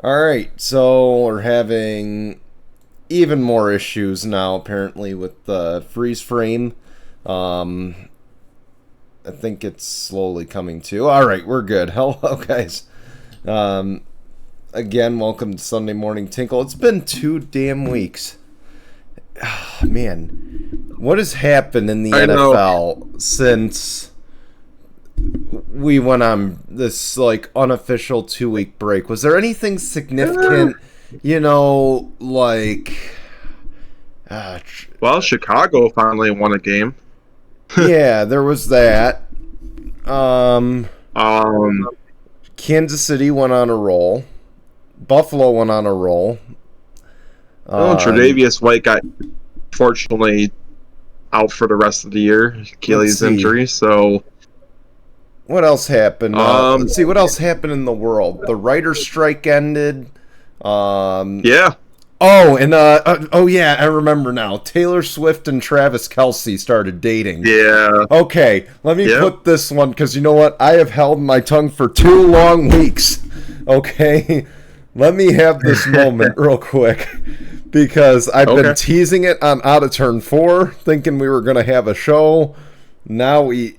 All right, so we're having even more issues now, apparently, with the freeze frame. Um, I think it's slowly coming to. All right, we're good. Hello, guys. Um, Again, welcome to Sunday Morning Tinkle. It's been 2 damn weeks. Man, what has happened in the I know. NFL since we went on this unofficial 2 week break? Was there anything significant? Like uh, tr- Well, Chicago finally won a game. yeah, there was that. Um, Um, Kansas City went on a roll. Buffalo went on a roll. Um, Tre'Davious White got fortunately out for the rest of the year, let's Achilles see injury. So, what else happened. um, Let's see what else happened in the world. The writer's strike ended. Um, yeah, Oh, and oh yeah, I remember now. Taylor Swift and Travis Kelce started dating. yeah, Okay, let me yeah. put this one because you know what? I have held my tongue for 2 long weeks. Okay, let me have this moment real quick because I've been Okay. teasing it on Out of Turn 4, thinking we were gonna have a show. Now we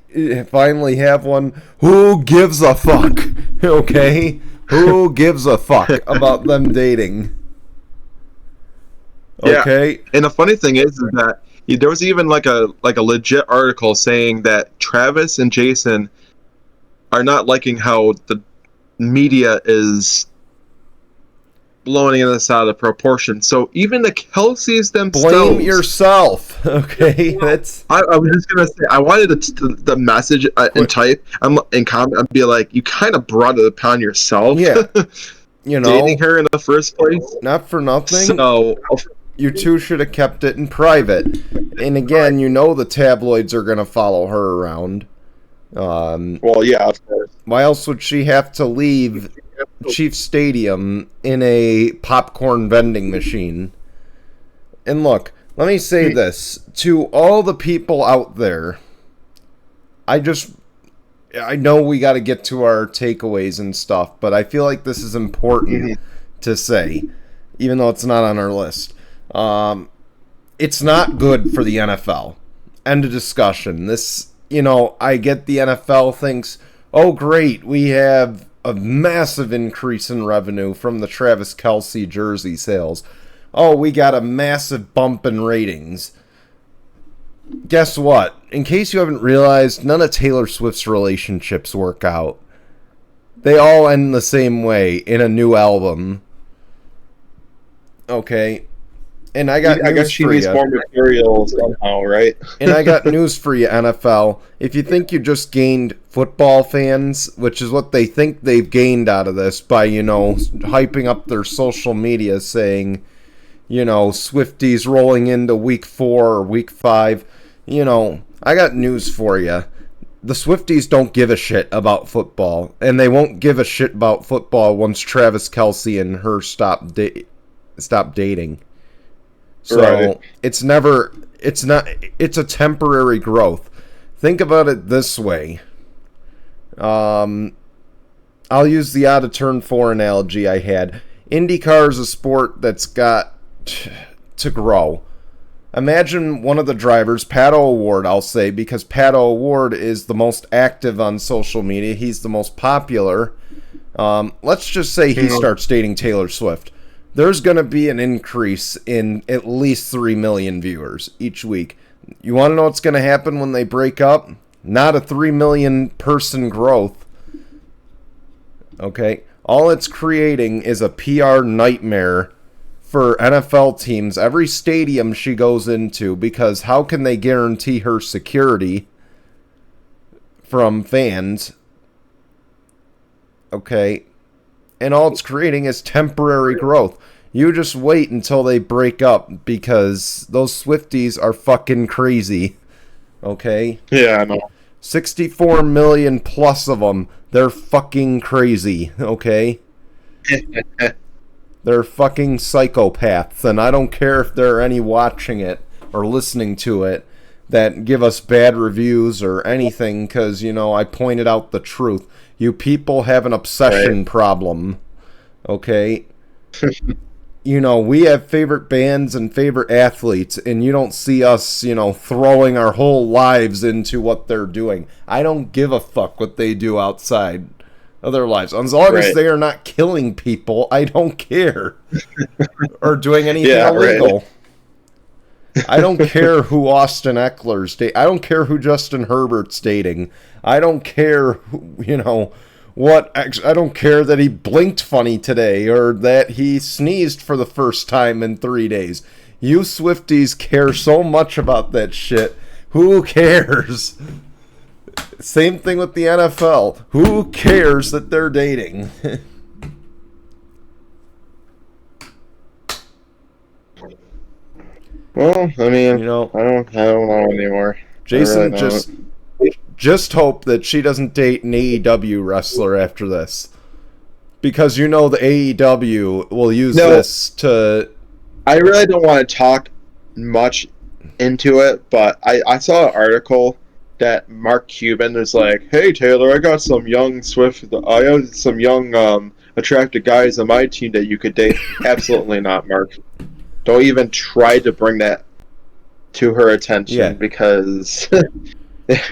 finally have one. Who gives a fuck? Okay, who gives a fuck about them dating? Yeah. Okay. And the funny thing is that there was even like a legit article saying that Travis and Jason are not liking how the media is blowing this out of proportion. So even the Kelseys Blame themselves. yourself. Okay, that's I was just gonna say I wanted the message and quick. type and comment and be like, you kind of brought it upon yourself, Yeah, you dating know, her in the first place. not for nothing. So You two should have kept it in private. And again, the tabloids are gonna follow her around. well, yeah, of course. Why else would she have to leave Chief Stadium in a popcorn vending machine? And look, let me say this to all the people out there. I know we got to get to our takeaways and stuff, but I feel like this is important to say, even though it's not on our list. It's not good for the NFL. End of discussion. I get the NFL thinks, oh, great, we have a massive increase in revenue from the Travis Kelce jersey sales. Oh, we got a massive bump in ratings. Guess what? In case you haven't realized, none of Taylor Swift's relationships work out. They all end the same way in a new album. Okay? And I got I guess news she for needs you. more material somehow, right? And I got news for you, NFL. If you think you just gained football fans, which is what they think they've gained out of this by, hyping up their social media saying, Swifties rolling into week 4 or week 5, I got news for you. The Swifties don't give a shit about football, and they won't give a shit about football once Travis Kelce and her stop dating. So Right. it's a temporary growth. Think about it this way. I'll use the out of turn 4 analogy I had. IndyCar is a sport that's got to grow. Imagine one of the drivers, Pato O'Ward, I'll say, because Pato O'Ward is the most active on social media. He's the most popular. Let's just say he starts dating Taylor Swift. There's going to be an increase in at least 3 million viewers each week. You want to know what's going to happen when they break up? Not a 3 million person growth. Okay? All it's creating is a PR nightmare for NFL teams, every stadium she goes into, because how can they guarantee her security from fans? Okay? And all it's creating is temporary growth. You just wait until they break up because those Swifties are fucking crazy. Okay? Yeah, I know. 64 million plus of them. They're fucking crazy. Okay? They're fucking psychopaths. And I don't care if there are any watching it or listening to it that give us bad reviews or anything because, I pointed out the truth. You people have an obsession problem. Okay? we have favorite bands and favorite athletes, and you don't see us, throwing our whole lives into what they're doing. I don't give a fuck what they do outside of their lives. As long as they are not killing people, I don't care. Or doing anything illegal. Right. I don't care who Austin Eckler's dating. I don't care who Justin Herbert's dating. I don't care who, I don't care that he blinked funny today or that he sneezed for the first time in 3 days. You Swifties care so much about that shit. Who cares? Same thing with the NFL. Who cares that they're dating? Well, I mean, I don't know anymore. Jason, just hope that she doesn't date an AEW wrestler after this. Because the AEW will use this to... I really don't want to talk much into it, but I saw an article that Mark Cuban was like, "Hey, Taylor, I got some young attractive guys on my team that you could date." Absolutely not, Mark. Don't even try to bring that to her attention because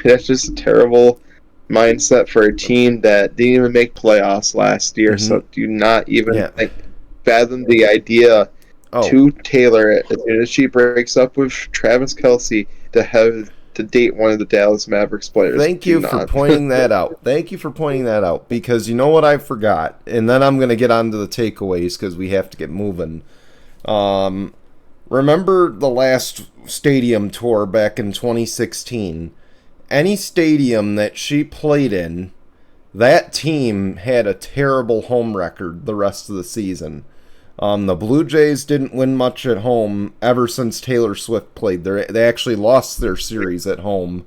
that's just a terrible mindset for a team that didn't even make playoffs last year. Mm-hmm. So do not even fathom the idea to Taylor as soon as she breaks up with Travis Kelce to date one of the Dallas Mavericks players. Thank you for pointing that out. Thank you for pointing that out because you know what I forgot, and then I'm going to get on to the takeaways because we have to get moving. Remember the last stadium tour back in 2016? Any stadium that she played in, that team had a terrible home record the rest of the season. The Blue Jays didn't win much at home ever since Taylor Swift played there. They actually lost their series at home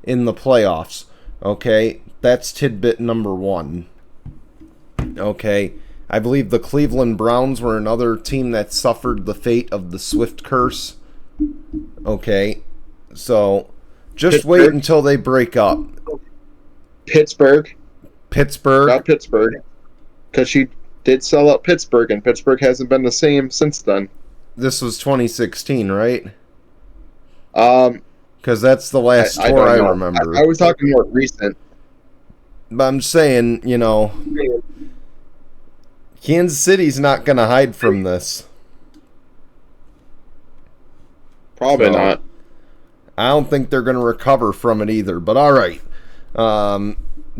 in the playoffs. Okay, that's tidbit number 1. Okay. I believe the Cleveland Browns were another team that suffered the fate of the Swift curse. Okay, so just wait until they break up. Pittsburgh. Not Pittsburgh. Because she did sell out Pittsburgh, and Pittsburgh hasn't been the same since then. This was 2016, right? Because that's the last tour I remember. I was talking more recent. But I'm saying, Kansas City's not going to hide from this. Probably not. I don't think they're going to recover from it either, but all right.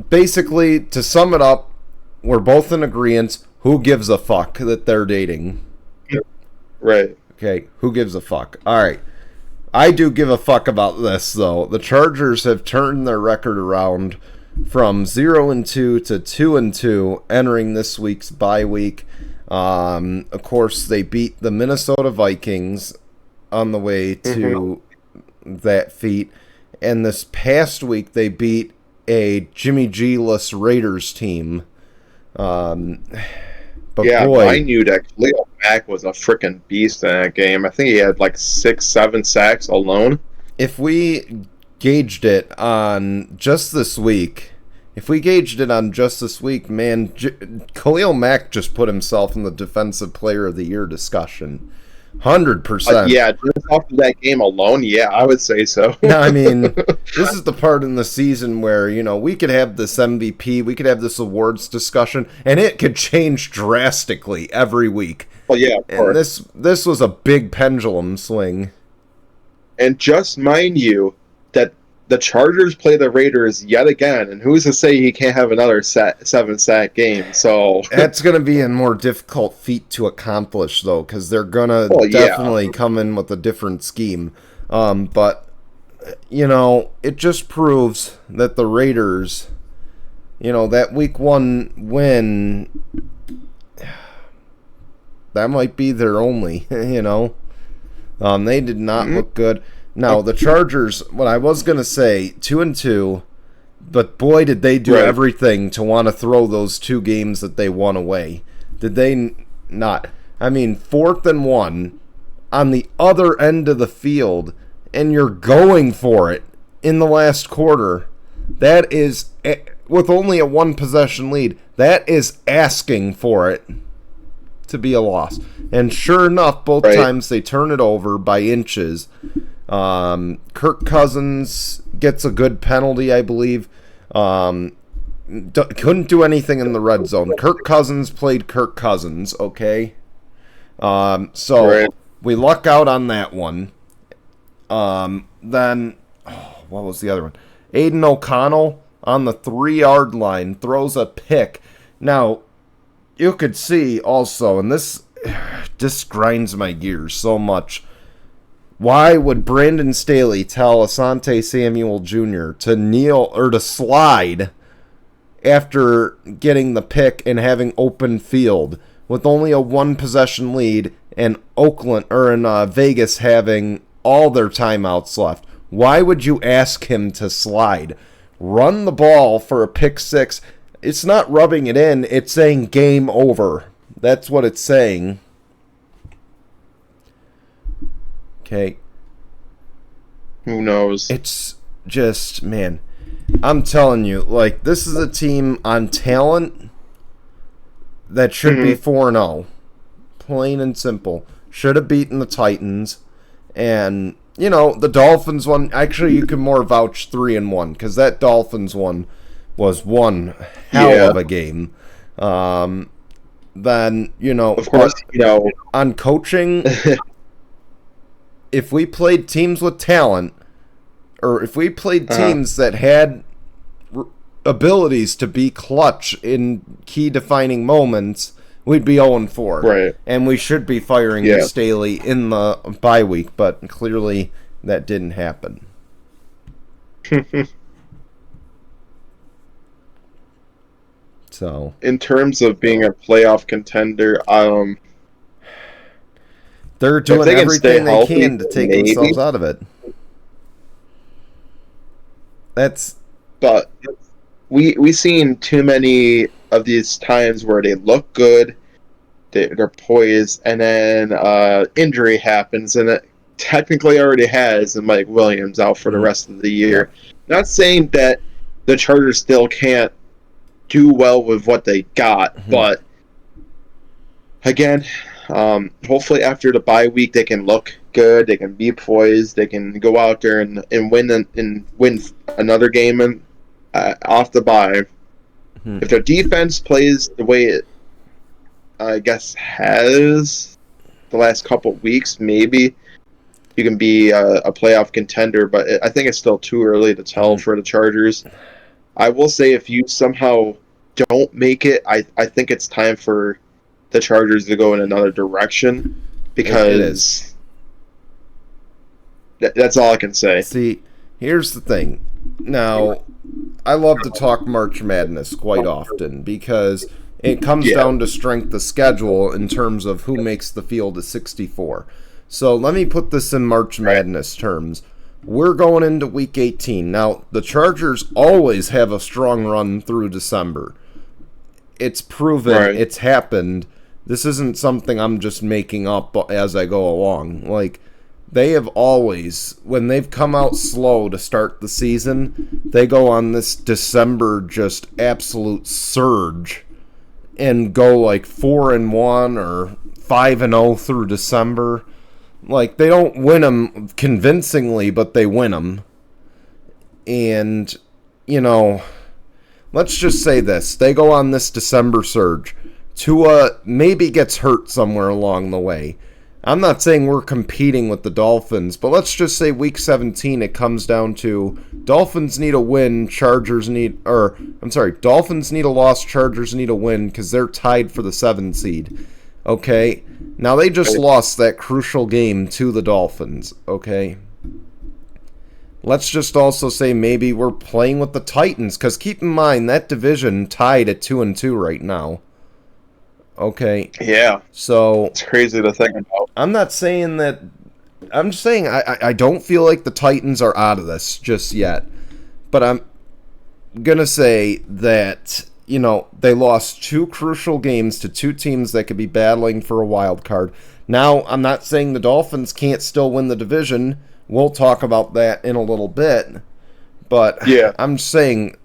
Basically, to sum it up, we're both in agreement. Who gives a fuck that they're dating? Right. Okay, who gives a fuck? All right. I do give a fuck about this, though. The Chargers have turned their record around from 0-2 to 2-2 entering this week's bye week. Of course, they beat the Minnesota Vikings on the way to that feat. And this past week, they beat a Jimmy G-less Raiders team. But boy, I knew that Khalil Mack was a freaking beast in that game. I think he had like 6-7 sacks alone. If we gauged it on just this week, man, Khalil Mack just put himself in the Defensive Player of the Year discussion. 100%. Yeah, just off of that game alone, yeah, I would say so. I mean, this is the part in the season where, we could have this MVP, we could have this awards discussion, and it could change drastically every week. Well, yeah, of course. And this was a big pendulum swing. And just mind you that the Chargers play the Raiders yet again, and who's to say he can't have another 7-sack game? So that's going to be a more difficult feat to accomplish, though, because they're going to definitely come in with a different scheme. But it just proves that the Raiders, that Week 1 win, that might be their only. They did not look good. Now, the Chargers, what I was going to say, 2-2, but boy, did they do everything to want to throw those 2 games that they won away. Did they not? I mean, 4th and 1 on the other end of the field, and you're going for it in the last quarter. That is, with only a 1-possession lead, that is asking for it. to be a loss. And sure enough, both times they turn it over by inches. Kirk Cousins gets a good penalty, I believe. Couldn't do anything in the red zone. Kirk Cousins played Kirk Cousins, okay? So we luck out on that one. Then, what was the other one? Aiden O'Connell on the 3-yard line throws a pick. Now, you could see also, and this grinds my gears so much. Why would Brandon Staley tell Asante Samuel Jr. to kneel or to slide after getting the pick and having open field with only a 1-possession lead and Vegas having all their timeouts left? Why would you ask him to slide? Run the ball for a pick six. It's not rubbing it in. It's saying game over. That's what it's saying. Okay. Who knows? It's just, man, I'm telling you, like, this is a team on talent that should be 4-0. Plain and simple. Should have beaten the Titans. And, you know, the Dolphins one, actually, you can more vouch 3-1, because that Dolphins one was one hell of a game. Then, you know, of course, you know, on coaching, if we played teams with talent, or if we played teams that had abilities to be clutch in key defining moments, we'd be 0-4. Right. And we should be firing Staley in the bye week, but clearly that didn't happen. So, in terms of being a playoff contender, they're doing everything they can to take themselves out of it. But we seen too many of these times where they look good, they're poised, and then injury happens, and it technically already has, and Mike Williams out for the rest of the year. Not saying that the Chargers still can't do well with what they got, but again, hopefully after the bye week they can look good, they can be poised, they can go out there and win another game off the bye. If their defense plays the way it, I guess, has the last couple of weeks, maybe you can be a playoff contender, but I think it's still too early to tell for the Chargers. I will say if you somehow don't make it, I think it's time for the Chargers to go in another direction, because that's all I can say. See, here's the thing. Now, I love to talk March Madness quite often because it comes down to strength of schedule in terms of who makes the field of 64. So let me put this in March Madness terms. We're going into Week 18. Now, the Chargers always have a strong run through December. It's proven. It's happened. This isn't something I'm just making up as I go along. Like, they have always, when they've come out slow to start the season, they go on this December just absolute surge and go like 4-1 or 5-0 through December. Like, they don't win them convincingly, but they win them. And, you know, let's just say this. They go on this December surge. Tua maybe gets hurt somewhere along the way. I'm not saying we're competing with the Dolphins, but let's just say Week 17 it comes down to Dolphins need a win, Dolphins need a loss, Chargers need a win because they're tied for the 7 seed. Okay? Now they just lost that crucial game to the Dolphins, okay? Let's just also say maybe we're playing with the Titans, because keep in mind that division tied at 2-2 right now. Okay. Yeah. So it's crazy to think about. I'm not saying that. I'm just saying I don't feel like the Titans are out of this just yet. But I'm gonna say that, you know, they lost 2 crucial games to 2 teams that could be battling for a wild card. Now, I'm not saying the Dolphins can't still win the division. We'll talk about that in a little bit. But yeah, I'm just saying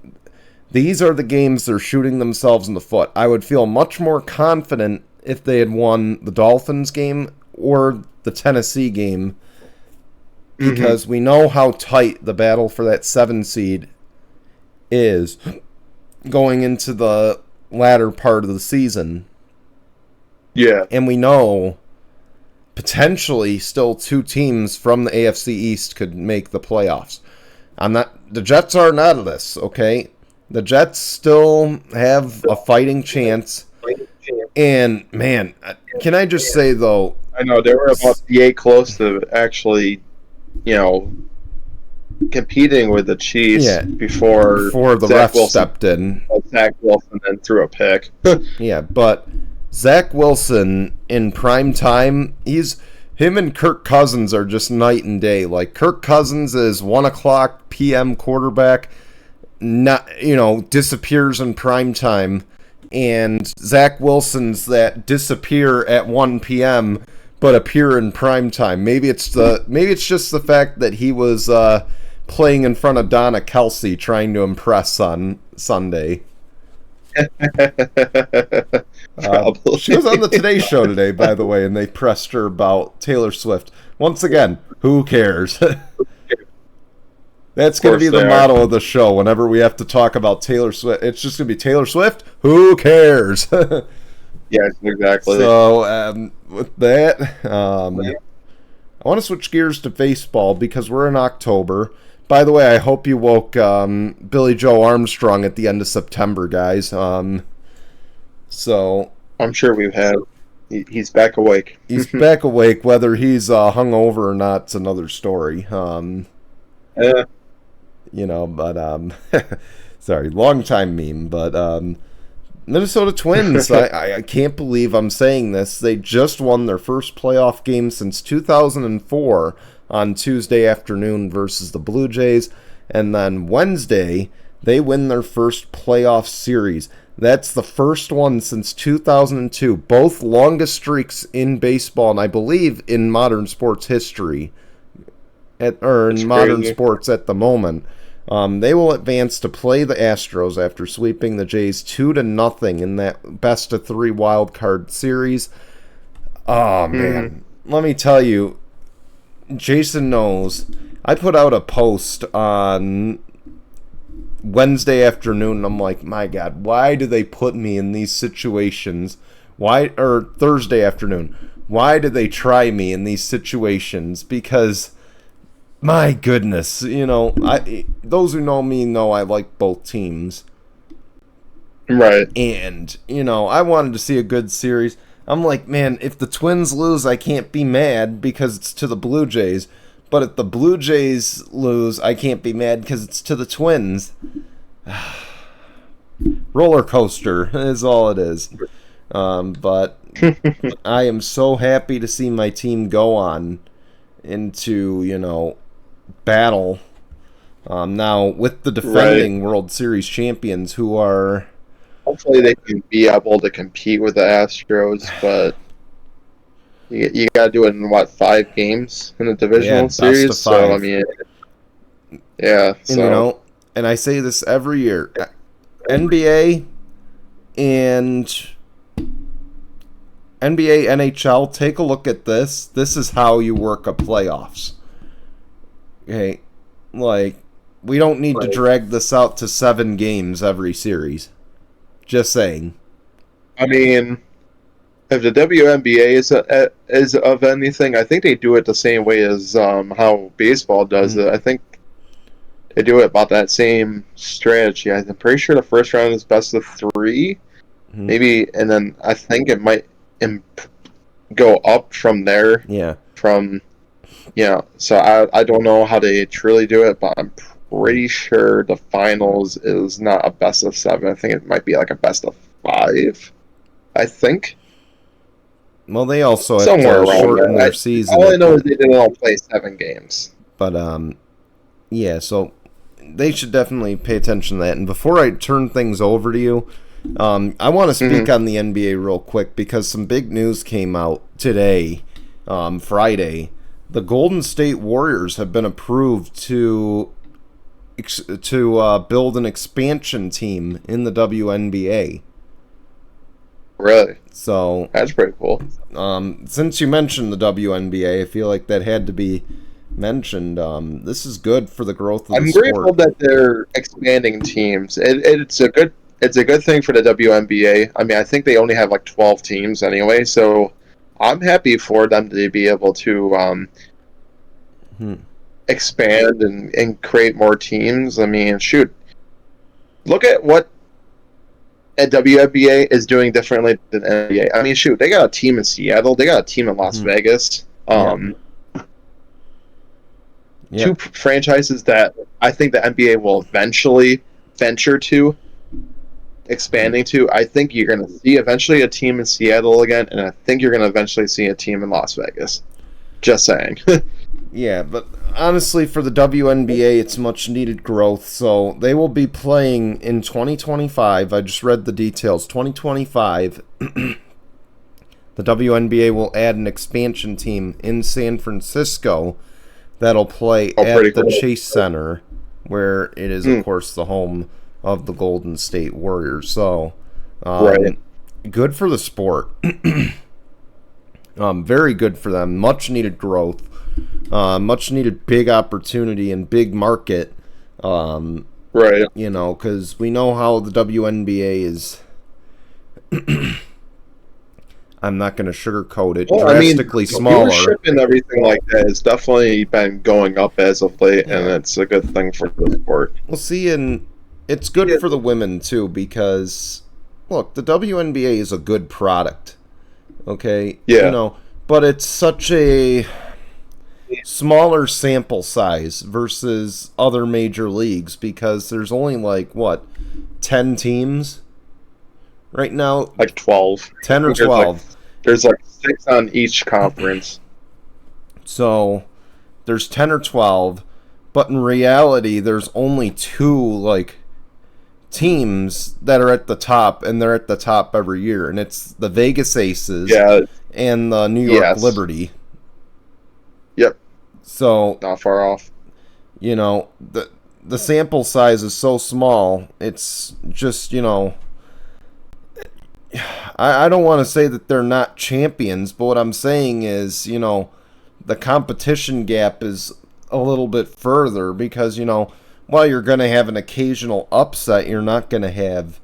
these are the games they're shooting themselves in the foot. I would feel much more confident if they had won the Dolphins game or the Tennessee game, because we know how tight the battle for that 7 seed is going into the latter part of the season. Yeah. And we know potentially still 2 teams from the AFC East could make the playoffs. The Jets aren't out of this, okay? The Jets still have a fighting chance. And, man, can I just say, though... I know, they were about to be close to actually, competing with the Chiefs before the ref stepped in. Zach Wilson then threw a pick. Yeah, but Zach Wilson in prime time, him and Kirk Cousins are just night and day. Like, Kirk Cousins is 1 o'clock p.m. quarterback, disappears in prime time, and Zach Wilson's that disappear at 1 p.m. but appear in prime time. Maybe it's just the fact that he was playing in front of Donna Kelsey trying to impress on Sunday. She was on the Today Show today, by the way, and they pressed her about Taylor Swift. Once again, who cares? That's going to be the motto of the show. Whenever we have to talk about Taylor Swift, it's just going to be Taylor Swift. Who cares? Yes, exactly. So, with that, I want to switch gears to baseball because we're in October. By the way, I hope you woke Billy Joe Armstrong at the end of September, guys. So I'm sure we've had. He's back awake. He's back awake. Whether he's hungover or not, it's another story. Yeah. But sorry, long time meme. But Minnesota Twins. I can't believe I'm saying this. They just won their first playoff game since 2004 on Tuesday afternoon versus the Blue Jays, and then Wednesday they win their first playoff series. That's the first one since 2002. Both longest streaks in baseball, and I believe in modern sports history, modern sports at the moment. They will advance to play the Astros after sweeping the Jays 2-0 in that best-of-3 wild card series. Oh, man. Let me tell you, Jason knows. I put out a post on Wednesday afternoon, and I'm like, my God, why do they put me in these situations? Or Thursday afternoon, why do they try me in these situations? Because, my goodness, those who know me know I like both teams. Right. And, I wanted to see a good series. I'm like, man, if the Twins lose, I can't be mad because it's to the Blue Jays. But if the Blue Jays lose, I can't be mad because it's to the Twins. Roller coaster is all it is. But I am so happy to see my team go on into, battle now with the defending World Series champions who are... Hopefully they can be able to compete with the Astros, but you got to do it in, 5 games in the divisional series? Best of 5. So, I mean, yeah. So. And I say this every year, NBA, NHL, take a look at this. This is how you work a playoffs. Okay? We don't need to drag this out to 7 games every series. Just saying. I mean, if the WNBA is of anything, I think they do it the same way as how baseball does it. I think they do it about that same strategy. I'm pretty sure the first round is best of 3, maybe, and then I think it might go up from there. Yeah. So I don't know how they truly do it, but I'm pretty sure the finals is not a best of 7. I think it might be like a best of 5. I think. Well, they also have somewhere to around shorten there. their season. All I know is they didn't all play 7 games. But yeah. So they should definitely pay attention to that. And before I turn things over to you, I want to speak on the NBA real quick because some big news came out today, Friday. The Golden State Warriors have been approved to build an expansion team in the WNBA. Really? So That's pretty cool. Since you mentioned the WNBA, I feel like that had to be mentioned. This is good for the growth of the sport. I'm grateful that they're expanding teams. It's a good thing for the WNBA. I mean, I think they only have like 12 teams anyway, so I'm happy for them to be able to expand and create more teams. I mean, shoot, look at what a WNBA is doing differently than NBA. I mean, shoot, they got a team in Seattle, they got a team in Las Vegas. Two franchises that I think the NBA will eventually venture to expanding to. I think you're going to see eventually a team in Seattle again, and I think you're going to eventually see a team in Las Vegas. Just saying. Yeah, but honestly, for the WNBA, it's much needed growth. So they will be playing in 2025. I just read the details. 2025, the WNBA will add an expansion team in San Francisco that'll play at the Chase Center, where it is, of course, the home of the Golden State Warriors. So, good for the sport. Very good for them. Much needed growth. Much needed big opportunity and big market. Right. You know, because we know how the WNBA is. I'm not going to sugarcoat it. Drastically smaller. Viewership and everything like that has definitely been going up as of late, and it's a good thing for the sport. We'll see, and it's good for the women too, because look, the WNBA is a good product. Okay, yeah, you know, but it's such a smaller sample size versus other major leagues because there's only like 10 teams right now, like 12, 10 or 12. There's like 6 on each conference. So there's 10 or 12, but in reality, there's only 2 teams that are at the top, and they're at the top every year, and it's the Vegas Aces and the New York Liberty. Yep. So not far off. You know, the sample size is so small. It's just, I don't want to say that they're not champions, but what I'm saying is, the competition gap is a little bit further because, while you're going to have an occasional upset, you're not going to have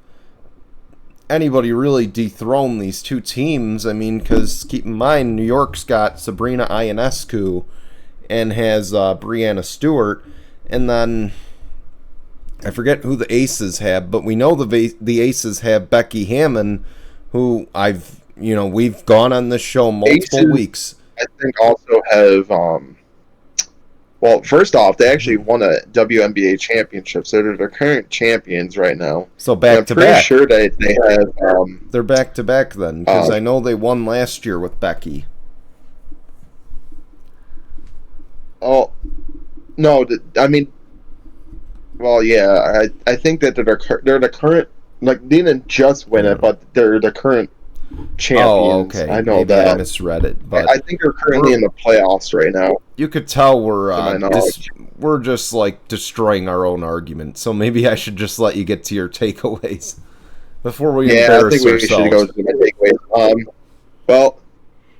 anybody really dethrone these 2 teams. I mean, because keep in mind, New York's got Sabrina Ionescu and has Breanna Stewart, and then I forget who the Aces have, but we know the Aces have Becky Hammon, who we've gone on this show multiple weeks. I think also have well, first off, they actually won a WNBA championship, so they're the current champions right now. So back to back. I'm pretty sure that they have. They're back to back then, because I know they won last year with Becky. Oh, no, I mean, well, yeah, I think that they're the current. Like, they didn't just win it, but they're the current champions. Oh, okay. I know Maybe that. I misread it, but I think they're currently in the playoffs right now. You could tell we're just destroying our own argument. So maybe I should just let you get to your takeaways before we embarrass ourselves. Should go to my takeaways. Well,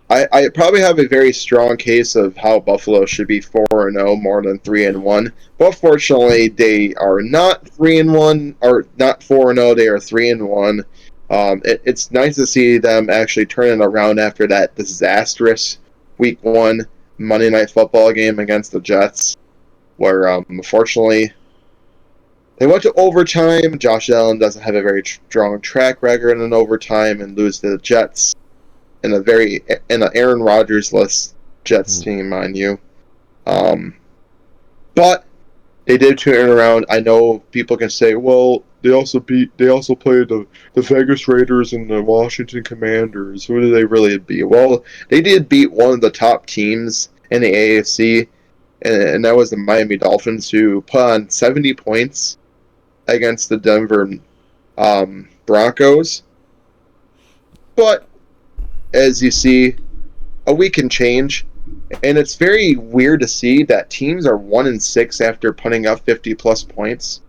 I probably have a very strong case of how Buffalo should be 4-0 more than 3-1. But fortunately, they are not 3-1 or not 4-0. They are 3-1. It's nice to see them actually turning around after that disastrous Week 1 Monday Night Football game against the Jets, where unfortunately they went to overtime. Josh Allen doesn't have a very strong track record in overtime and lose to the Jets in an Aaron Rodgers-less Jets team, mind you. But they did turn around. I know people can say, well, they also played the Vegas Raiders and the Washington Commanders. Who did they really beat? Well, they did beat one of the top teams in the AFC, and that was the Miami Dolphins, who put on 70 points against the Denver Broncos. But as you see, a week can change, and it's very weird to see that teams are 1-6 after putting up 50+ points.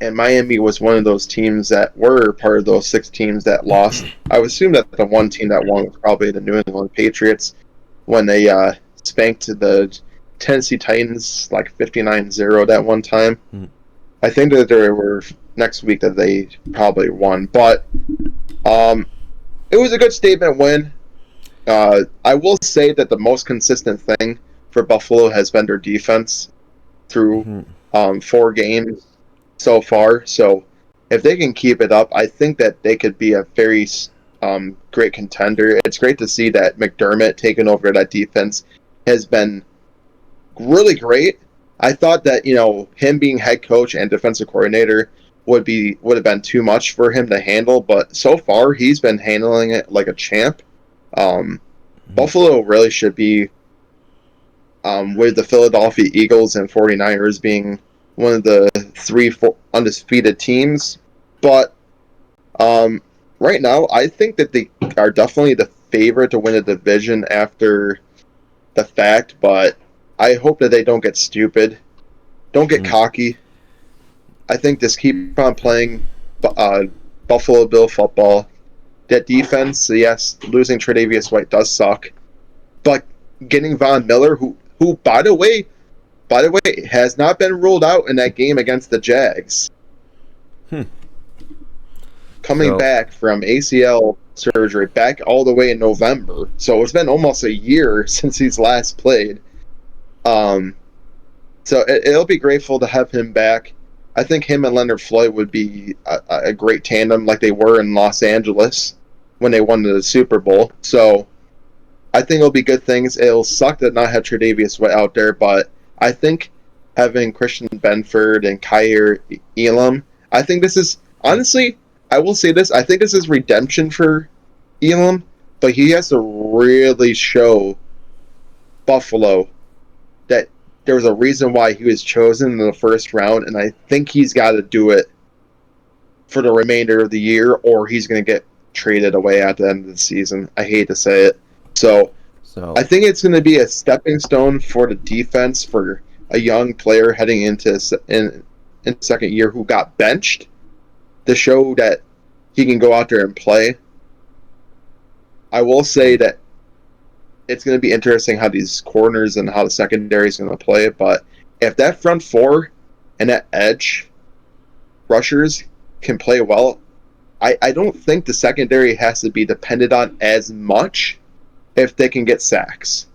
and Miami was one of those teams that were part of those 6 teams that lost. I would assume that the one team that won was probably the New England Patriots when they spanked the Tennessee Titans like 59-0 that one time. I think that there were next week that they probably won, but it was a good statement win. I will say that the most consistent thing for Buffalo has been their defense through 4 games so far. So if they can keep it up, I think that they could be a very great contender. It's great to see that McDermott taking over that defense has been really great. I thought that him being head coach and defensive coordinator would have been too much for him to handle, but so far he's been handling it like a champ. Buffalo really should be with the Philadelphia Eagles and 49ers being one of the 3 undisputed teams. But right now, I think that they are definitely the favorite to win a division after the fact, but I hope that they don't get stupid. Don't get cocky. I think just keep on playing Buffalo Bill football. That defense, yes, losing Tre'Davious White does suck. But getting Von Miller, who by the way, has not been ruled out in that game against the Jags. Coming back from ACL surgery, back all the way in November. So it's been almost a year since he's last played. So it'll be grateful to have him back. I think him and Leonard Floyd would be a great tandem like they were in Los Angeles when they won the Super Bowl. So I think it'll be good things. It'll suck to not have Tre'Davious White out there, but I think having Christian Benford and Kyer Elam, I think this is, honestly, I will say this, I think this is redemption for Elam, but he has to really show Buffalo that there was a reason why he was chosen in the first round, and I think he's got to do it for the remainder of the year, or he's going to get traded away at the end of the season. I hate to say it. So I think it's going to be a stepping stone for the defense for a young player heading into in second year who got benched to show that he can go out there and play. I will say that it's going to be interesting how these corners and how the secondary is going to play, but if that front four and that edge rushers can play well, I don't think the secondary has to be depended on as much if they can get sacks.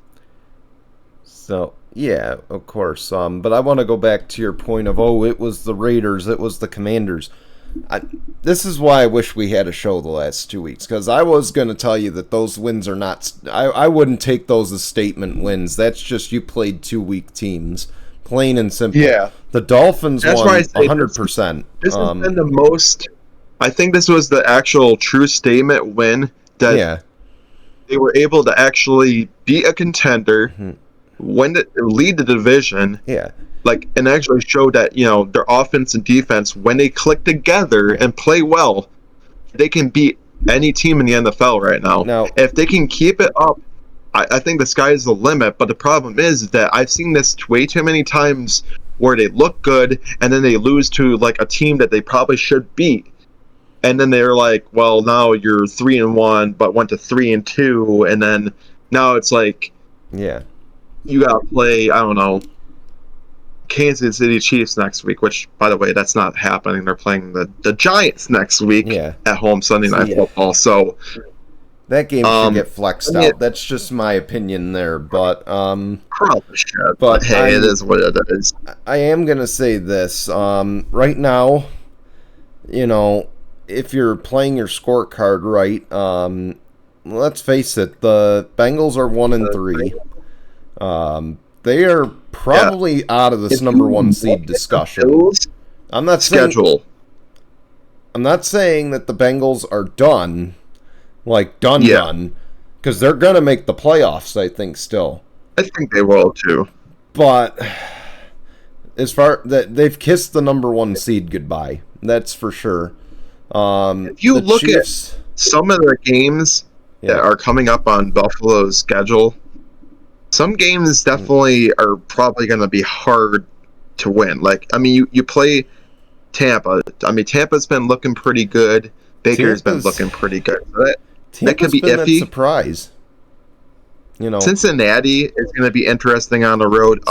So, yeah, of course. But I want to go back to your point of, it was the Raiders, it was the Commanders. This is why I wish we had a show the last 2 weeks, because I was going to tell you that those wins are not... I wouldn't take those as statement wins. That's just you played 2 weak teams. Plain and simple. Yeah. The Dolphins won 100%. This has been the most... I think this was the actual true statement win that they were able to actually beat a contender, lead the division, and actually show that their offense and defense, when they click together and play well, they can beat any team in the NFL right now. If they can keep it up, I think the sky is the limit. But the problem is that I've seen this way too many times where they look good and then they lose to like a team that they probably should beat. And then they're like, well, now you're 3-1, but went to 3-2, and then now it's like, you gotta play, I don't know, Kansas City Chiefs next week. Which, by the way, that's not happening. They're playing the Giants next week at home Sunday Night Football. So that game should get flexed out. That's just my opinion there, but probably should. But hey, it is what it is. I am gonna say this. Right now, if you're playing your scorecard right, let's face it, the Bengals are 1-3. They are probably out of this number 1 seed discussion. I'm not saying that the Bengals are done, like done, because they're gonna make the playoffs. I think still. I think they will too. But as far that they've kissed the number 1 seed goodbye, that's for sure. If you look Chiefs, at some of the games that are coming up on Buffalo's schedule, some games definitely are probably going to be hard to win. Like, I mean, you play Tampa. I mean, Tampa's been looking pretty good. Baker's been looking pretty good. So that could be been iffy. That surprise. Cincinnati is going to be interesting on the road.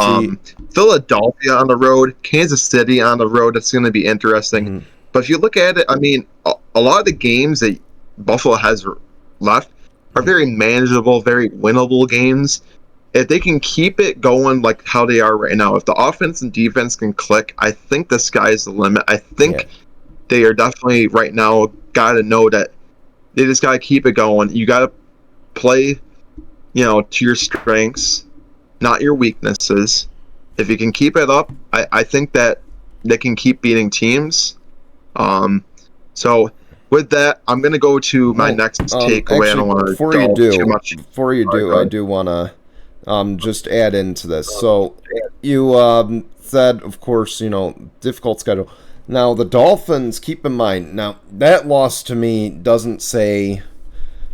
Philadelphia on the road, Kansas City on the road. It's going to be interesting. Mm-hmm. But if you look at it, I mean, a lot of the games that Buffalo has left are very manageable, very winnable games. If they can keep it going like how they are right now, if the offense and defense can click, I think the sky's the limit. I think they are definitely right now got to know that they just got to keep it going. You got to play, to your strengths, not your weaknesses. If you can keep it up, I think that they can keep beating teams. So with that, I'm going to go to my next takeaway. Actually, I don't want to go too much. Before you do, I do want to just add into this. So you said, of course, difficult schedule. Now, the Dolphins, keep in mind, now, that loss to me doesn't say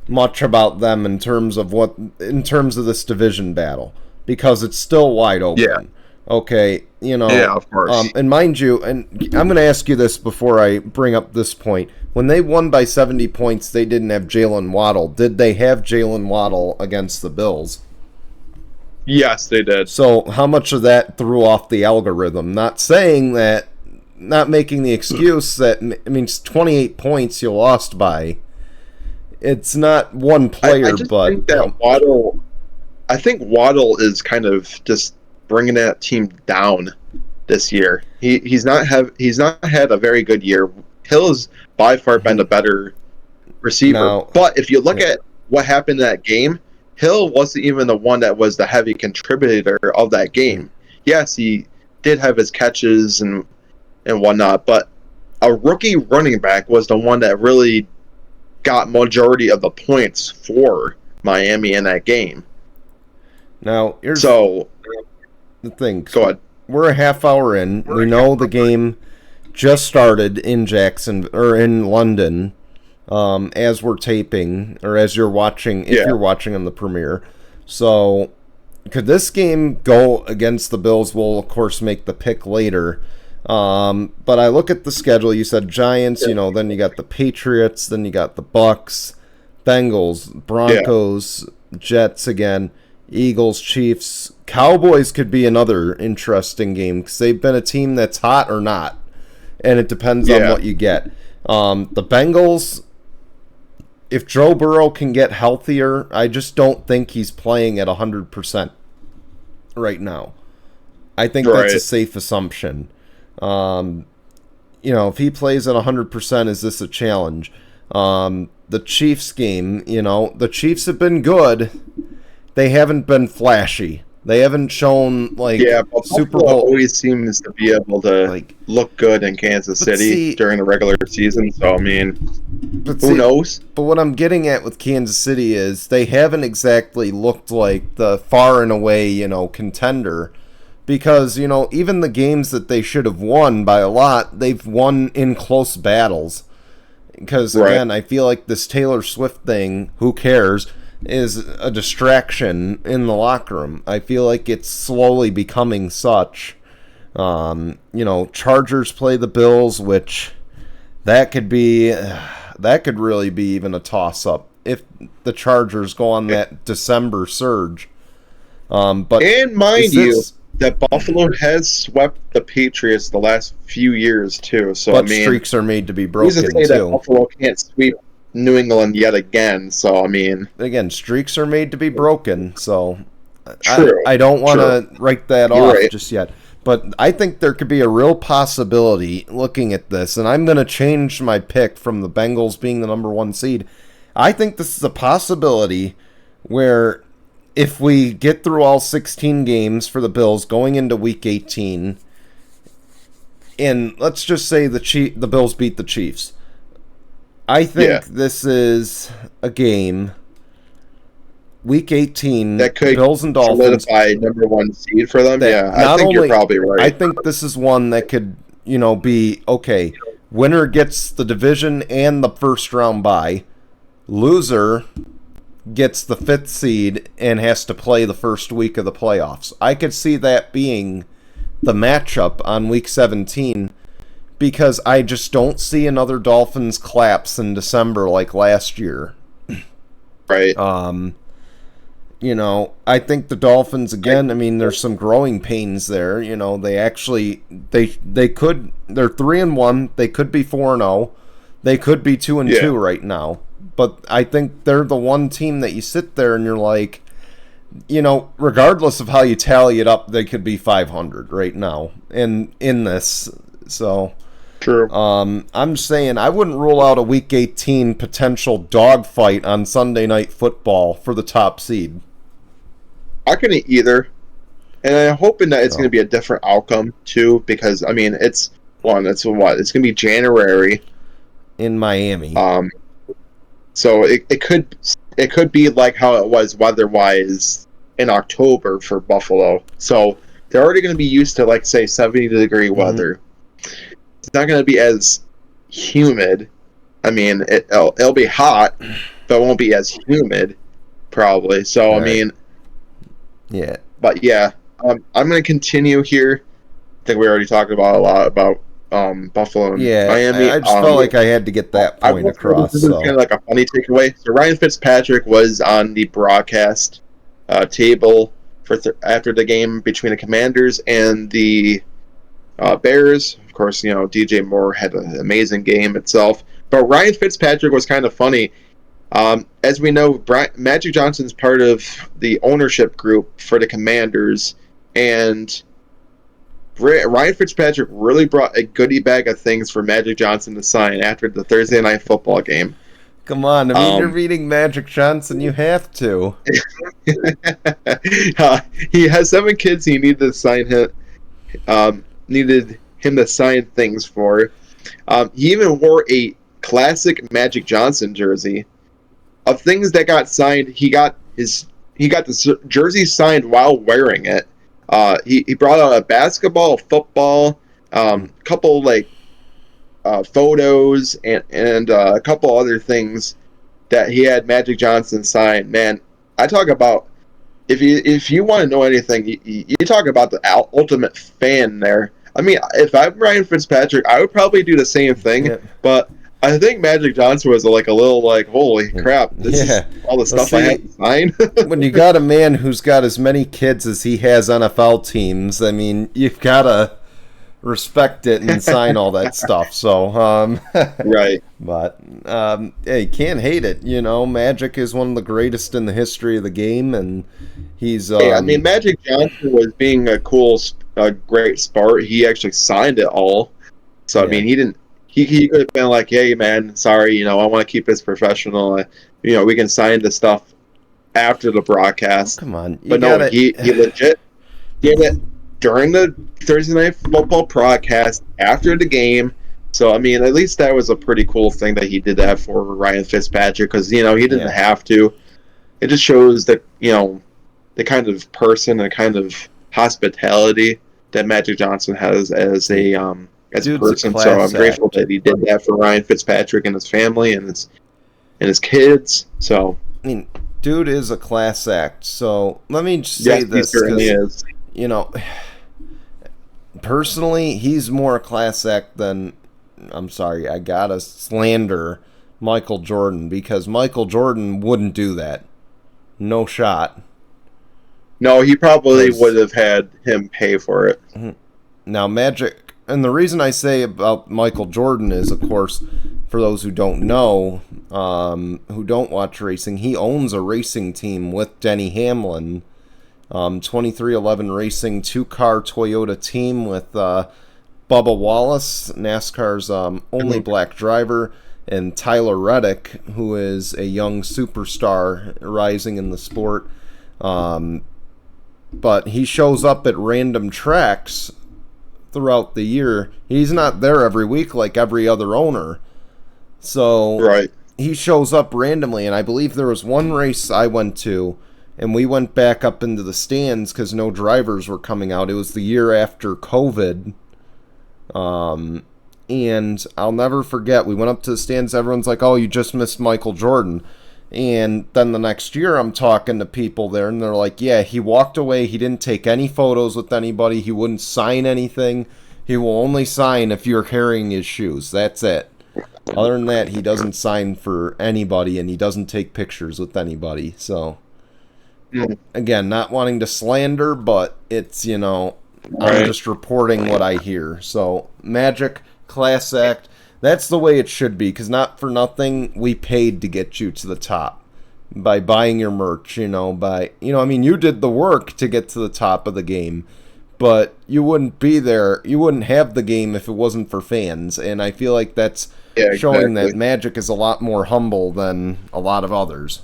much about them in terms of this division battle, because it's still wide open. Yeah. Okay, Yeah, of course. And mind you, and I'm going to ask you this before I bring up this point. When they won by 70 points, they didn't have Jalen Waddle. Did they have Jalen Waddle against the Bills? Yes, they did. So how much of that threw off the algorithm? Not saying that, not making the excuse that, I mean, it's 28 points you lost by. It's not one player, I think that I think Waddle is kind of just bringing that team down this year. He's not had a very good year. Hill has by far been a better receiver. Now, but if you look at what happened in that game, Hill wasn't even the one that was the heavy contributor of that game. Yes, he did have his catches and whatnot, but a rookie running back was the one that really got majority of the points for Miami in that game. Now, here's the thing. Go ahead. We're a half hour in. We know the game just started in in London, as we're taping, or as you're watching, if you're watching on the premiere. So, could this game go against the Bills? We'll, of course, make the pick later. But I look at the schedule. You said Giants, then you got the Patriots, then you got the Bucks, Bengals, Broncos, Jets again, Eagles, Chiefs. Cowboys could be another interesting game because they've been a team that's hot or not, and it depends on what you get. The Bengals, if Joe Burrow can get healthier, I just don't think he's playing at 100% right now. I think that's a safe assumption. If he plays at 100%, is this a challenge? The Chiefs game, the Chiefs have been good. They haven't been flashy. They haven't shown but Super Bowl always seems to be able to look good in Kansas City during the regular season. So I mean, who knows? But what I'm getting at with Kansas City is they haven't exactly looked like the far and away contender, because even the games that they should have won by a lot, they've won in close battles. Because again, I feel like this Taylor Swift thing, who cares, is a distraction in the locker room. I feel like it's slowly becoming such. Chargers play the Bills, which that could really be even a toss-up if the Chargers go on that December surge. But mind you, that Buffalo has swept the Patriots the last few years too. So but streaks are made to be broken too. That Buffalo can't sweep New England yet again. So I mean, again, streaks are made to be broken. So true, I don't want to write that off just yet. But I think there could be a real possibility looking at this, and I'm going to change my pick from the Bengals being the number 1 seed. I think this is a possibility where if we get through all 16 games for the Bills going into Week 18, and let's just say the Bills beat the Chiefs, I think this is a game, Week 18, that could Bills and Dolphins, solidify number 1 seed for them. Yeah, I think you're probably right. I think this is one that could, be okay. Winner gets the division and the first round bye. Loser gets the 5th seed and has to play the first week of the playoffs. I could see that being the matchup on Week 17. because I just don't see another Dolphins collapse in December like last year. Right. You know, I think the Dolphins again. I mean, there's some growing pains there. You know, they actually they're 3-1. They could be 4-0. They could be 2-2 right now. But I think they're the one team that you sit there and you're like, you know, regardless of how you tally it up, they could be 500 right now in this. So. True. I'm saying I wouldn't rule out a Week 18 potential dogfight on Sunday Night Football for the top seed. I couldn't either, and I'm hoping that it's going to be a different outcome too. Because I mean, it's what it's going to be January in Miami. So it could be like how it was weather-wise in October for Buffalo. So they're already going to be used to, like, say, 70-degree weather. It's not going to be as humid. I mean, it'll be hot, but it won't be as humid, probably. So, right. I mean... Yeah. But, yeah, I'm going to continue here. I think we already talked about a lot about Buffalo and Miami. I just felt like I had to get that point across. This is kind of like a funny takeaway. So Ryan Fitzpatrick was on the broadcast table for after the game between the Commanders and the Bears. Of course, you know, DJ Moore had an amazing game itself. But Ryan Fitzpatrick was kind of funny. As we know, Magic Johnson's part of the ownership group for the Commanders, and Ryan Fitzpatrick really brought a goodie bag of things for Magic Johnson to sign after the Thursday Night Football game. Come on, I mean, you're reading Magic Johnson, you have to. He has 7 kids he needed to sign needed him to sign things for. He even wore a classic Magic Johnson jersey. Of things that got signed, he got the jersey signed while wearing it. He brought out a basketball, a football, couple photos, and a couple other things that he had Magic Johnson sign. Man, I talk about if you want to know anything, you talk about the ultimate fan there. I mean, if I'm Ryan Fitzpatrick, I would probably do the same thing, but I think Magic Johnson was a little holy crap, this is all the stuff I had to sign. When you got a man who's got as many kids as he has NFL teams, I mean, you've got to respect it and sign all that stuff. So, right. But, hey, can't hate it. You know, Magic is one of the greatest in the history of the game, and he's... I mean, Magic Johnson was being a great sport. He actually signed it all. So, I mean, he didn't... He could have been like, hey, man, sorry, you know, I want to keep this professional. You know, we can sign the stuff after the broadcast. Come on. But no, he legit did it during the Thursday Night Football broadcast after the game. So, I mean, at least that was a pretty cool thing that he did that for Ryan Fitzpatrick because, you know, he didn't have to. It just shows that, you know, the kind of person, the kind of hospitality that Magic Johnson has as a person. So I'm grateful that he did that for Ryan Fitzpatrick and his family and his kids. So I mean, dude is a class act. So let me just say this, he certainly is. You know, personally, he's more a class act than, I'm sorry, I gotta slander Michael Jordan because Michael Jordan wouldn't do that. No shot. No, he probably would have had him pay for it. Now, Magic. And the reason I say about Michael Jordan is, of course, for those who don't know, who don't watch racing, he owns a racing team with Denny Hamlin, 2311 Racing, 2-car Toyota team with Bubba Wallace, NASCAR's only black driver, and Tyler Reddick, who is a young superstar rising in the sport. But he shows up at random tracks throughout the year. He's not there every week like every other owner. So he shows up randomly, and I believe there was one race I went to, and we went back up into the stands because no drivers were coming out. It was the year after COVID. And I'll never forget, we went up to the stands, everyone's like, oh, you just missed Michael Jordan. And then the next year I'm talking to people there, and they're like, yeah, he walked away. He didn't take any photos with anybody. He wouldn't sign anything. He will only sign if you're carrying his shoes. That's it. Other than that, he doesn't sign for anybody, and he doesn't take pictures with anybody. So, again, not wanting to slander, but it's, I'm just reporting what I hear. So, Magic, class act, that's the way it should be, because not for nothing, we paid to get you to the top by buying your merch, you did the work to get to the top of the game, but you wouldn't be there, you wouldn't have the game if it wasn't for fans, and I feel like that's showing that Magic is a lot more humble than a lot of others.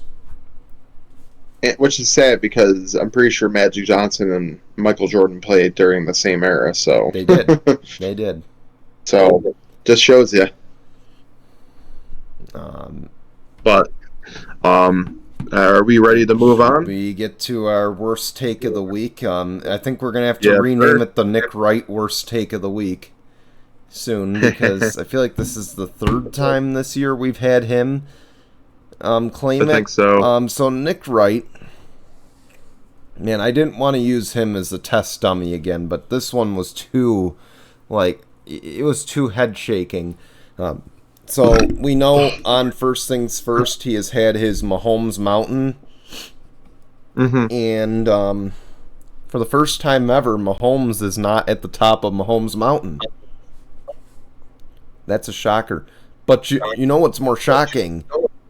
Which is sad, because I'm pretty sure Magic Johnson and Michael Jordan played during the same era, so... They did. They did. So, just shows you. Are we ready to move on? We get to our worst take of the week. I think we're going to have to rename it the Nick Wright worst take of the week soon, because I feel like this is the third time this year we've had him claim it. I think so. So Nick Wright, man, I didn't want to use him as a test dummy again, but this one was too, it was too head shaking. So we know on First Things First, he has had his Mahomes Mountain. And for the first time ever, Mahomes is not at the top of Mahomes Mountain. That's a shocker. But you know what's more shocking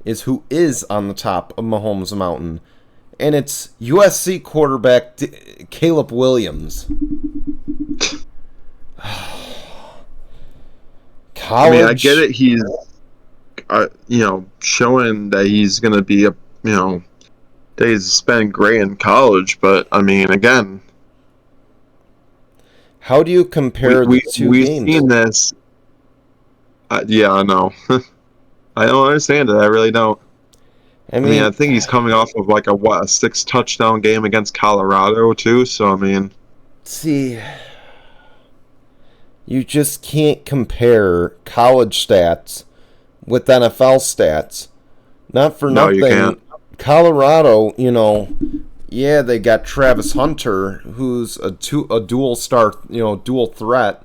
is who is on the top of Mahomes Mountain. And it's USC quarterback Caleb Williams. College. I get it. He's, showing that he's going to be that he's spent great in college. But again, how do you compare the two games? We've seen this. Yeah, I know. I don't understand it. I really don't. I think he's coming off of a 6-touchdown game against Colorado too. So see. You just can't compare college stats with NFL stats. Not for nothing. No, you can't. Colorado, they got Travis Hunter, who's a dual star, dual threat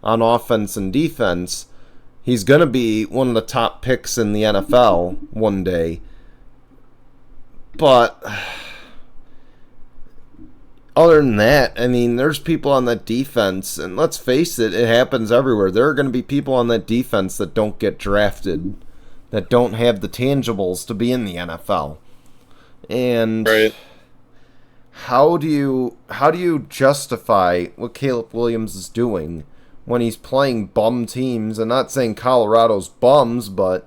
on offense and defense. He's going to be one of the top picks in the NFL one day. But other than that, there's people on that defense, and let's face it, it happens everywhere. There are going to be people on that defense that don't get drafted, that don't have the tangibles to be in the NFL. And how do you justify what Caleb Williams is doing when he's playing bum teams? And not saying Colorado's bums, but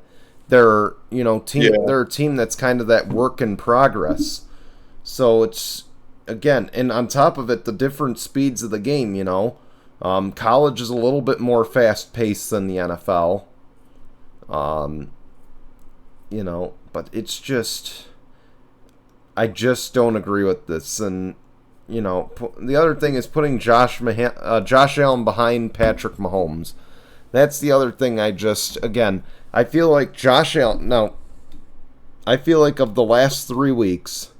they're they're a team that's kind of that work in progress. So it's, again, and on top of it, the different speeds of the game, college is a little bit more fast-paced than the NFL. But it's just, I just don't agree with this. And, the other thing is putting Josh Allen behind Patrick Mahomes. That's the other thing I feel like Josh Allen, I feel like of the last 3 weeks,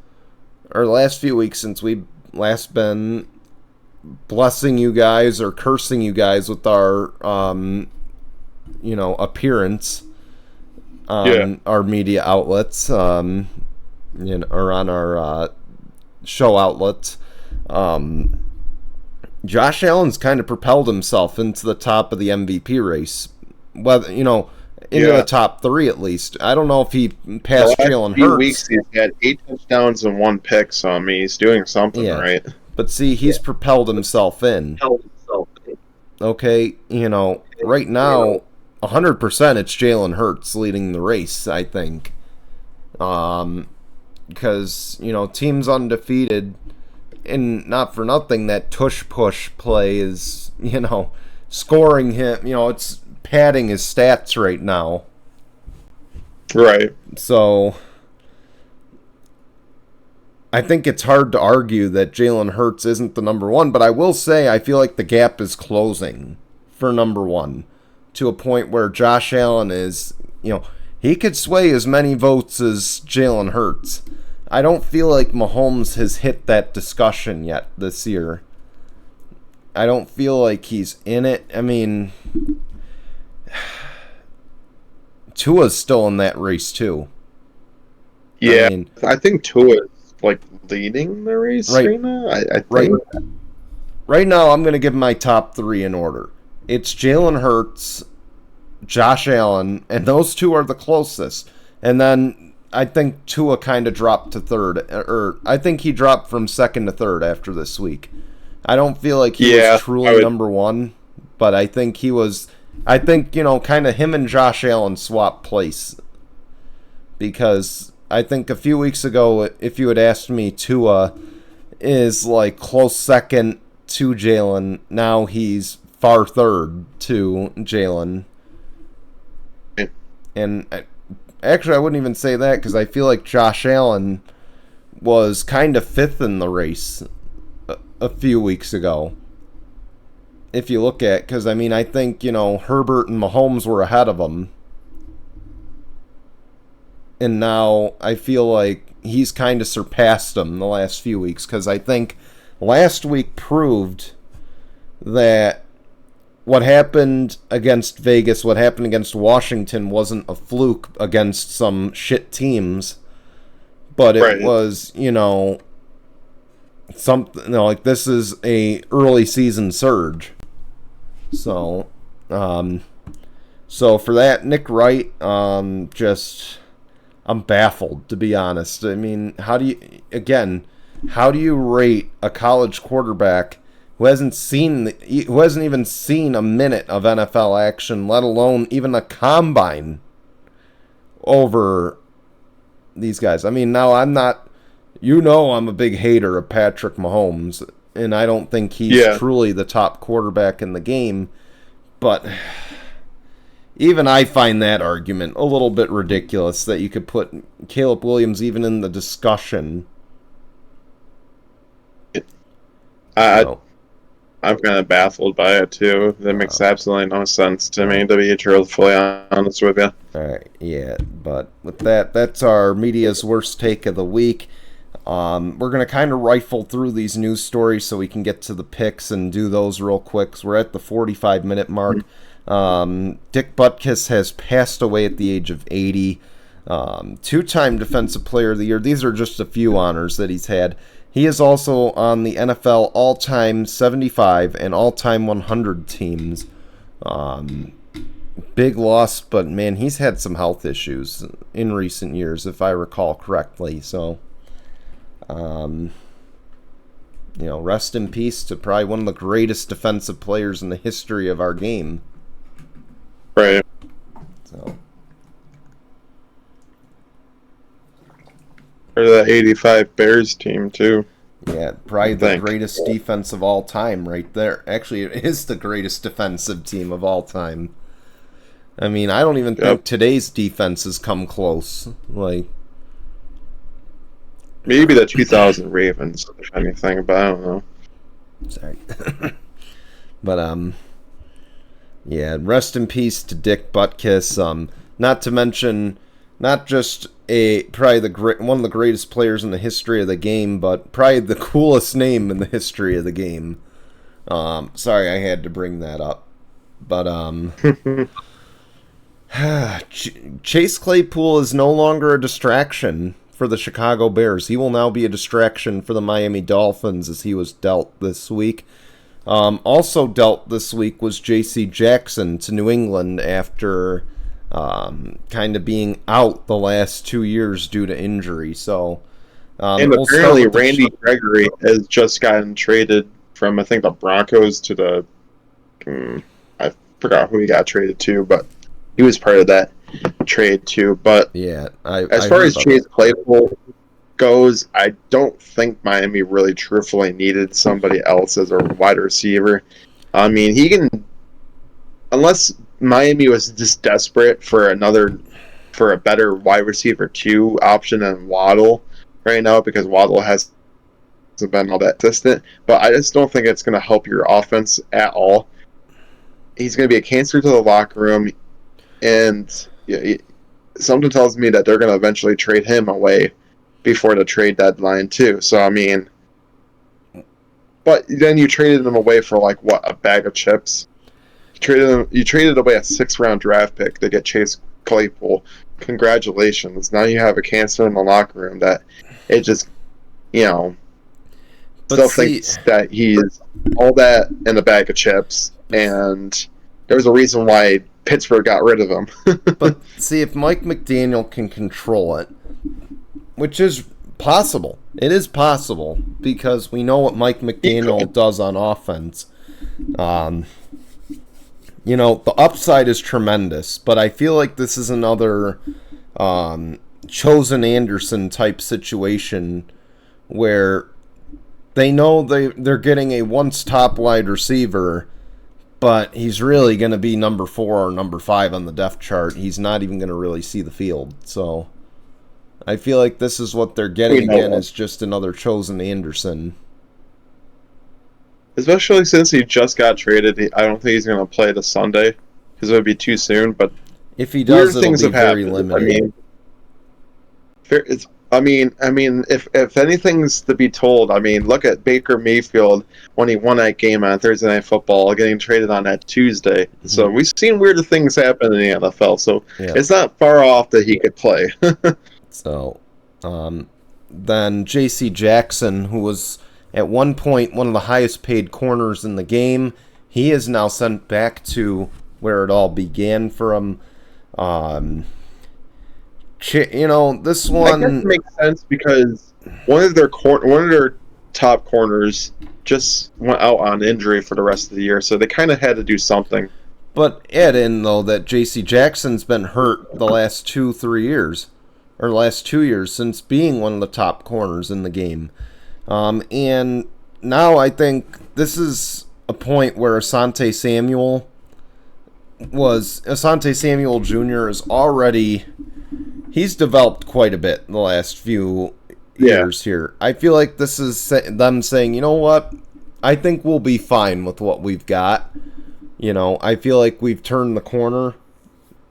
or last few weeks since we've last been blessing you guys or cursing you guys with our, appearance on our media outlets, or on our show outlets, Josh Allen's kind of propelled himself into the top of the MVP race, whether into the top 3 at least. I don't know if he passed Jalen Hurts. Weeks he's had 8 touchdowns and 1 pick, so he's doing something right. But see, he's propelled himself in. Okay, right now, 100% it's Jalen Hurts leading the race, I think. Because, team's undefeated, and not for nothing, that tush-push play is, scoring him, it's padding his stats right now. Right. So I think it's hard to argue that Jalen Hurts isn't the number one, but I will say I feel like the gap is closing for number one to a point where Josh Allen is, he could sway as many votes as Jalen Hurts. I don't feel like Mahomes has hit that discussion yet this year. I don't feel like he's in it. I mean, Tua's still in that race too. Yeah, I mean, I think Tua is like leading the race right now. I right, think. right now, I'm going to give my top three in order. It's Jalen Hurts, Josh Allen, and those two are the closest. And then I think Tua kind of dropped to third, or I think he dropped from second to third after this week. I don't feel like he was truly number one, but I think he was. I think, kind of him and Josh Allen swapped place. Because I think a few weeks ago, if you had asked me, Tua is like close second to Jalen. Now he's far third to Jalen. And actually, I wouldn't even say that because I feel like Josh Allen was kind of fifth in the race a few weeks ago. If you look at, because I mean, I think, Herbert and Mahomes were ahead of him. And now I feel like he's kind of surpassed him the last few weeks because I think last week proved that what happened against Vegas, what happened against Washington wasn't a fluke against some shit teams, but it was, something, like this is a early season surge. So, so for that, Nick Wright, I'm baffled, to be honest. I mean, how do you rate a college quarterback who hasn't even seen a minute of NFL action, let alone even a combine, over these guys? I mean, now I'm not, I'm a big hater of Patrick Mahomes, and I don't think he's truly the top quarterback in the game, but even I find that argument a little bit ridiculous that you could put Caleb Williams even in the discussion. I'm kind of baffled by it too. That makes absolutely no sense to me, to be truthfully honest with you. All right, yeah, but with that, that's our media's worst take of the week. We're going to kind of rifle through these news stories so we can get to the picks and do those real quick. So we're at the 45-minute mark. Dick Butkus has passed away at the age of 80. Two-time Defensive Player of the Year. These are just a few honors that he's had. He is also on the NFL all-time 75 and all-time 100 teams. Big loss, but man, he's had some health issues in recent years, if I recall correctly. So, rest in peace to probably one of the greatest defensive players in the history of our game. Right. So. Or the 85 Bears team, too. Yeah, probably the greatest defense of all time right there. Actually, it is the greatest defensive team of all time. I mean, I don't even think today's defenses come close. Like, maybe the 2000 Ravens, if anything, but I don't know. Sorry. But, yeah, rest in peace to Dick Butkus. Not to mention, not just probably one of the greatest players in the history of the game, but probably the coolest name in the history of the game. Sorry, I had to bring that up. But Chase Claypool is no longer a distraction for the Chicago Bears. He will now be a distraction for the Miami Dolphins, as he was dealt this week. Also dealt this week was J.C. Jackson to New England after kind of being out the last 2 years due to injury. So, and apparently Randy Gregory has just gotten traded from, I think, the Broncos to the I forgot who he got traded to, but he was part of that trade too. But yeah, as far as Chase Claypool goes, I don't think Miami really truthfully needed somebody else as a wide receiver. I mean, he can, unless Miami was just desperate for a better wide receiver 2 option than Waddle right now, because Waddle hasn't been all that consistent. But I just don't think it's going to help your offense at all. He's going to be a cancer to the locker room, and something tells me that they're going to eventually trade him away before the trade deadline too. So I mean, but then you traded him away for like what, a bag of chips. You traded away a 6th-round draft pick to get Chase Claypool. Congratulations! Now you have a cancer in the locker room that it just, still thinks that he's all that in a bag of chips, and there's a reason why Pittsburgh got rid of him. But see, if Mike McDaniel can control it, which is possible, it is possible because we know what Mike McDaniel does on offense. The upside is tremendous, but I feel like this is another Chosen Anderson type situation where they know they're getting a once top wide receiver, but he's really going to be number 4 or number 5 on the depth chart. He's not even going to really see the field. So I feel like this is what they're getting again, is just another Chosen Anderson. Especially since he just got traded, I don't think he's going to play this Sunday because it would be too soon. But if he does, it'll be very limited. If anything's to be told, look at Baker Mayfield when he won that game on Thursday Night Football, getting traded on that Tuesday. Mm-hmm. So we've seen weirder things happen in the NFL. So It's not far off that he could play. So, then J.C. Jackson, who was at one point one of the highest paid corners in the game, he is now sent back to where it all began for him. This one, I guess it makes sense because one of their top corners just went out on injury for the rest of the year, so they kind of had to do something. But add in though that J.C. Jackson's been hurt the last 2-3 years, or last 2 years since being one of the top corners in the game. And now I think this is a point where Asante Samuel Jr. is already, he's developed quite a bit in the last few years here. I feel like this is them saying, you know what, I think we'll be fine with what we've got. I feel like we've turned the corner.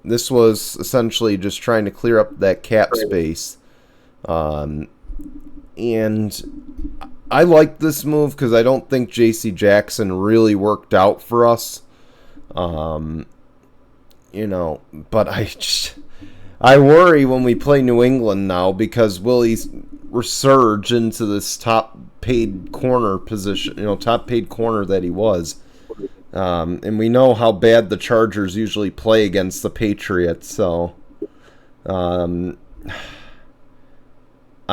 This was essentially just trying to clear up that cap space. And I like this move because I don't think J.C. Jackson really worked out for us. But I worry when we play New England now because will he resurge into this top paid corner position, top paid corner that he was. And we know how bad the Chargers usually play against the Patriots, so I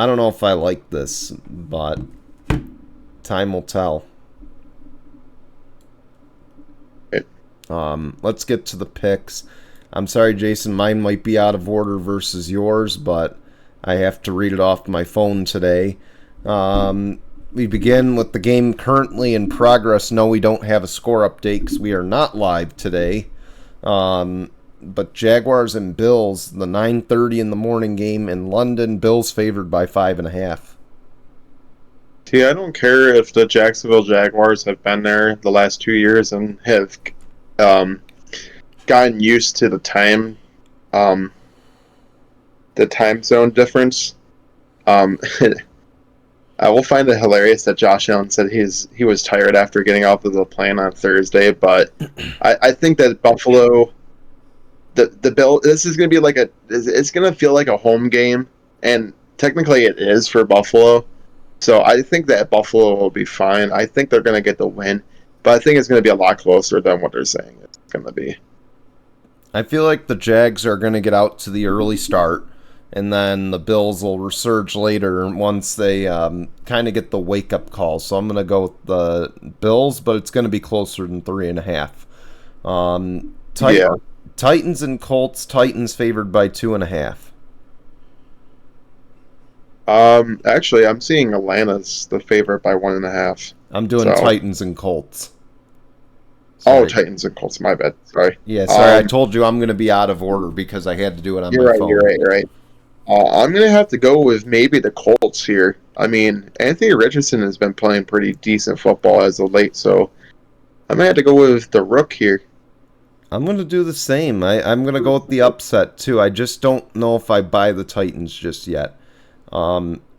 don't know if I like this, but time will tell. Let's get to the picks. I'm sorry, Jason, mine might be out of order versus yours, but I have to read it off my phone today. We begin with the game currently in progress. No, we don't have a score update because we are not live today. But Jaguars and Bills, the 9:30 in the morning game in London. Bills favored by 5.5. See, I don't care if the Jacksonville Jaguars have been there the last 2 years and have gotten used to the time zone difference. I will find it hilarious that Josh Allen said he was tired after getting off of the plane on Thursday, but I think that Buffalo, the Bill, this is going to be it's going to feel like a home game, and technically it is for Buffalo. So I think that Buffalo will be fine. I think they're going to get the win, but I think it's going to be a lot closer than what they're saying it's going to be. I feel like the Jags are going to get out to the early start, and then the Bills will resurge later once they kind of get the wake-up call. So I'm going to go with the Bills, but it's going to be closer than 3.5. Titans and Colts. Titans favored by 2.5. Actually, I'm seeing Atlanta's the favorite by 1.5. I'm doing Titans and Colts. Sorry. Oh, Titans and Colts. My bad. Sorry. Yeah, sorry. I told you I'm going to be out of order because I had to do it on my phone. You're right. I'm going to have to go with maybe the Colts here. I mean, Anthony Richardson has been playing pretty decent football as of late, so I'm going to have to go with the Rook here. I'm going to do the same. I'm going to go with the upset, too. I just don't know if I buy the Titans just yet.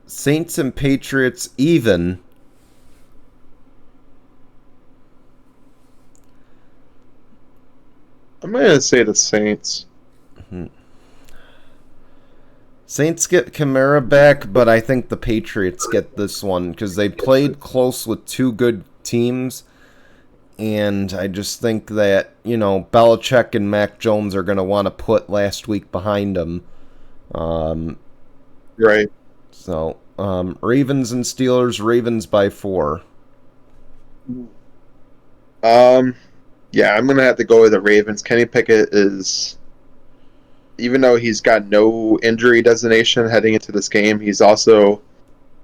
Saints and Patriots even. I'm going to say the Saints. Saints get Kamara back, but I think the Patriots get this one because they played close with two good teams. And I just think that, Belichick and Mac Jones are going to want to put last week behind them. Right. So, Ravens and Steelers, Ravens by 4. Yeah, I'm going to have to go with the Ravens. Kenny Pickett is, even though he's got no injury designation heading into this game, he's also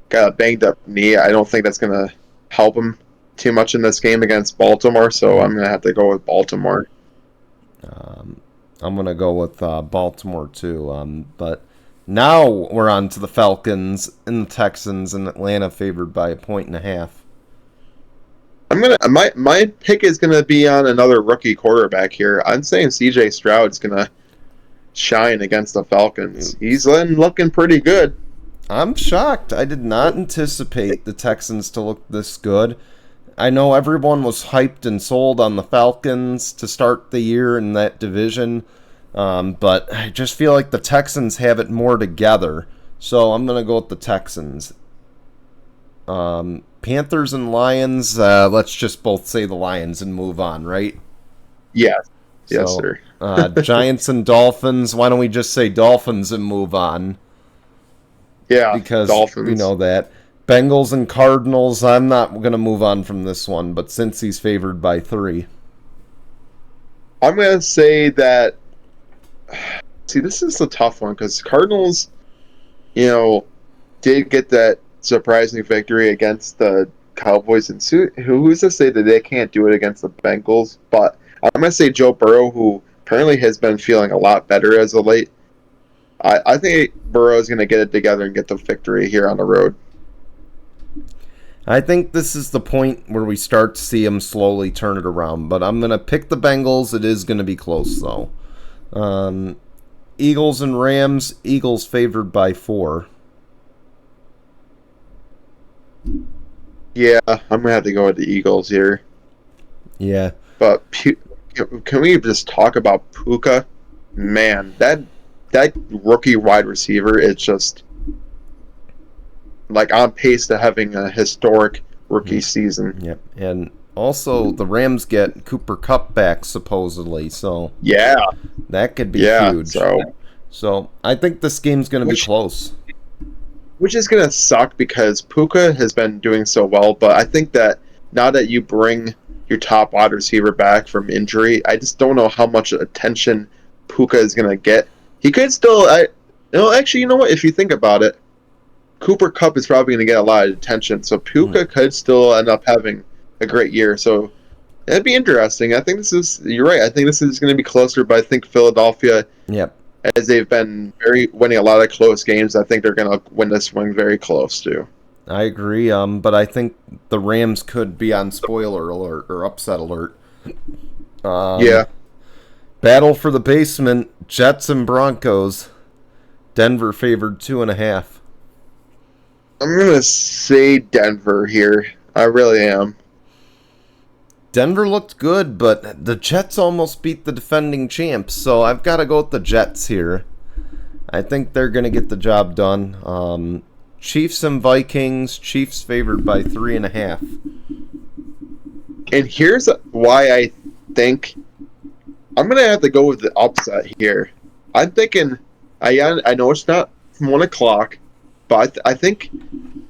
got a banged up knee. I don't think that's going to help him too much in this game against Baltimore, so I'm going to have to go with Baltimore. I'm going to go with Baltimore too. But now we're on to the Falcons and the Texans, and Atlanta favored by 1.5. My pick is gonna be on another rookie quarterback here. I'm saying CJ Stroud's gonna shine against the Falcons. He's looking pretty good. I'm shocked. I did not anticipate the Texans to look this good. I know everyone was hyped and sold on the Falcons to start the year in that division, but I just feel like the Texans have it more together. So I'm gonna go with the Texans. Panthers and Lions, let's just both say the Lions and move on, right? Yes. Yes, sir. Giants and Dolphins, why don't we just say Dolphins and move on? Yeah, because Dolphins. We know that. Bengals and Cardinals, I'm not going to move on from this one, but since he's favored by 3. I'm going to say that, see, this is a tough one because Cardinals, did get that surprising victory against the Cowboys, and who's to say that they can't do it against the Bengals? But I'm going to say Joe Burrow, who apparently has been feeling a lot better as of late. I think Burrow is going to get it together and get the victory here on the road. I think this is the point where we start to see him slowly turn it around, but I'm going to pick the Bengals. It is going to be close, though. Eagles and Rams, Eagles favored by 4. Yeah, I'm going to have to go with the Eagles here. Yeah. But can we just talk about Puka? Man, that rookie wide receiver is just like on pace to having a historic rookie season. Yep. And also the Rams get Cooper Kupp back supposedly, so yeah, that could be huge. So I think this game's going to be close. Which is going to suck because Puka has been doing so well, but I think that now that you bring your top wide receiver back from injury, I just don't know how much attention Puka is going to get. He could still, actually, you know what? If you think about it, Cooper Kupp is probably going to get a lot of attention, so Puka could still end up having a great year. So that'd be interesting. I think you're right. I think this is going to be closer, but I think Philadelphia, as they've been winning a lot of close games, I think they're going to win this one very close too. I agree, but I think the Rams could be on spoiler alert or upset alert. Yeah. Battle for the basement, Jets and Broncos. Denver favored 2.5. I'm going to say Denver here. I really am. Denver looked good, but the Jets almost beat the defending champs, so I've got to go with the Jets here. I think they're going to get the job done. Chiefs and Vikings. Chiefs favored by 3.5. And here's why I think I'm going to have to go with the upset here. I'm thinking, I know it's not from 1 o'clock, but I think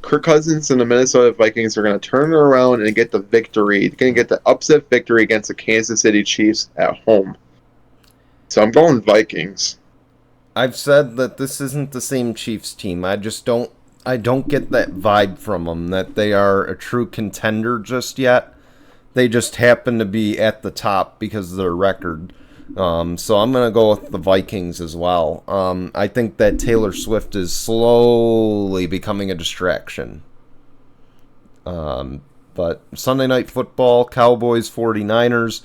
Kirk Cousins and the Minnesota Vikings are going to turn it around and get the victory. They're going to get the upset victory against the Kansas City Chiefs at home. So I'm going Vikings. I've said that this isn't the same Chiefs team. I don't get that vibe from them, that they are a true contender just yet. They just happen to be at the top because of their record. So I'm going to go with the Vikings as well. I think that Taylor Swift is slowly becoming a distraction. But Sunday Night Football, Cowboys, 49ers.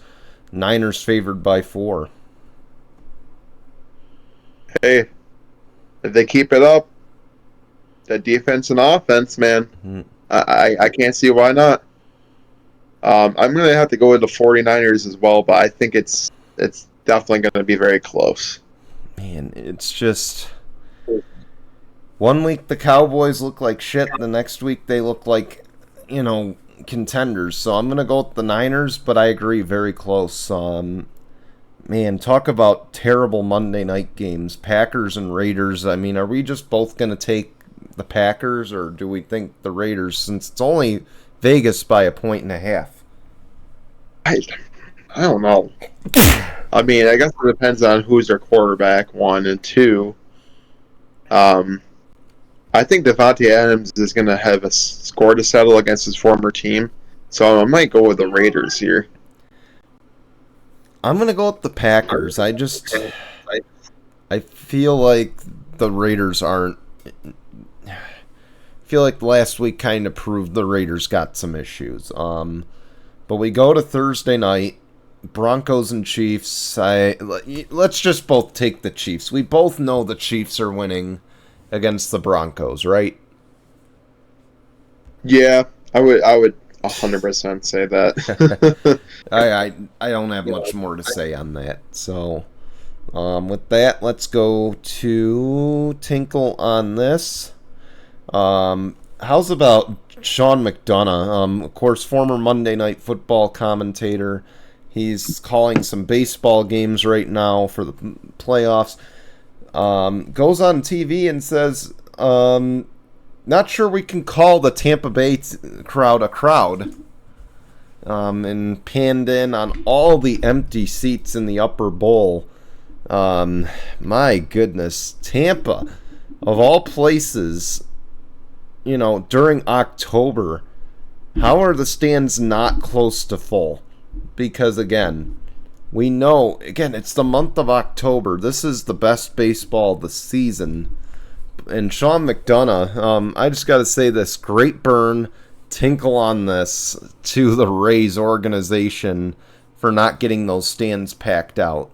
Niners favored by 4. Hey, if they keep it up, the defense and offense, man, I can't see why not. I'm going to have to go with the 49ers as well, but I think it's definitely going to be very close. Man, it's just... One week the Cowboys look like shit, the next week they look like, contenders. So I'm going to go with the Niners, but I agree, very close. Man, talk about terrible Monday night games. Packers and Raiders. I mean, are we just both going to take the Packers, or do we think the Raiders, since it's only Vegas by 1.5? I don't know. I mean, I guess it depends on who's their quarterback, 1, and 2. I think Devontae Adams is going to have a score to settle against his former team, so I might go with the Raiders here. I'm going to go with the Packers. I feel like the Raiders aren't... I feel like last week kind of proved the Raiders got some issues. But we go to Thursday night, Broncos and Chiefs. Let's just both take the Chiefs. We both know the Chiefs are winning against the Broncos, right? Yeah, I would 100% say that. I don't have much more to say on that. So, with that, let's go to Tinkle on this. How's about Sean McDonough? Of course, former Monday Night Football commentator. He's calling some baseball games right now for the playoffs. Goes on TV and says, not sure we can call the Tampa Bay crowd a crowd. And panned in on all the empty seats in the upper bowl. My goodness. Tampa, of all places, during October, how are the stands not close to full? Because, again, we know, it's the month of October. This is the best baseball of the season. And Sean McDonough, I just got to say this, great burn, Tinkle on this to the Rays organization for not getting those stands packed out.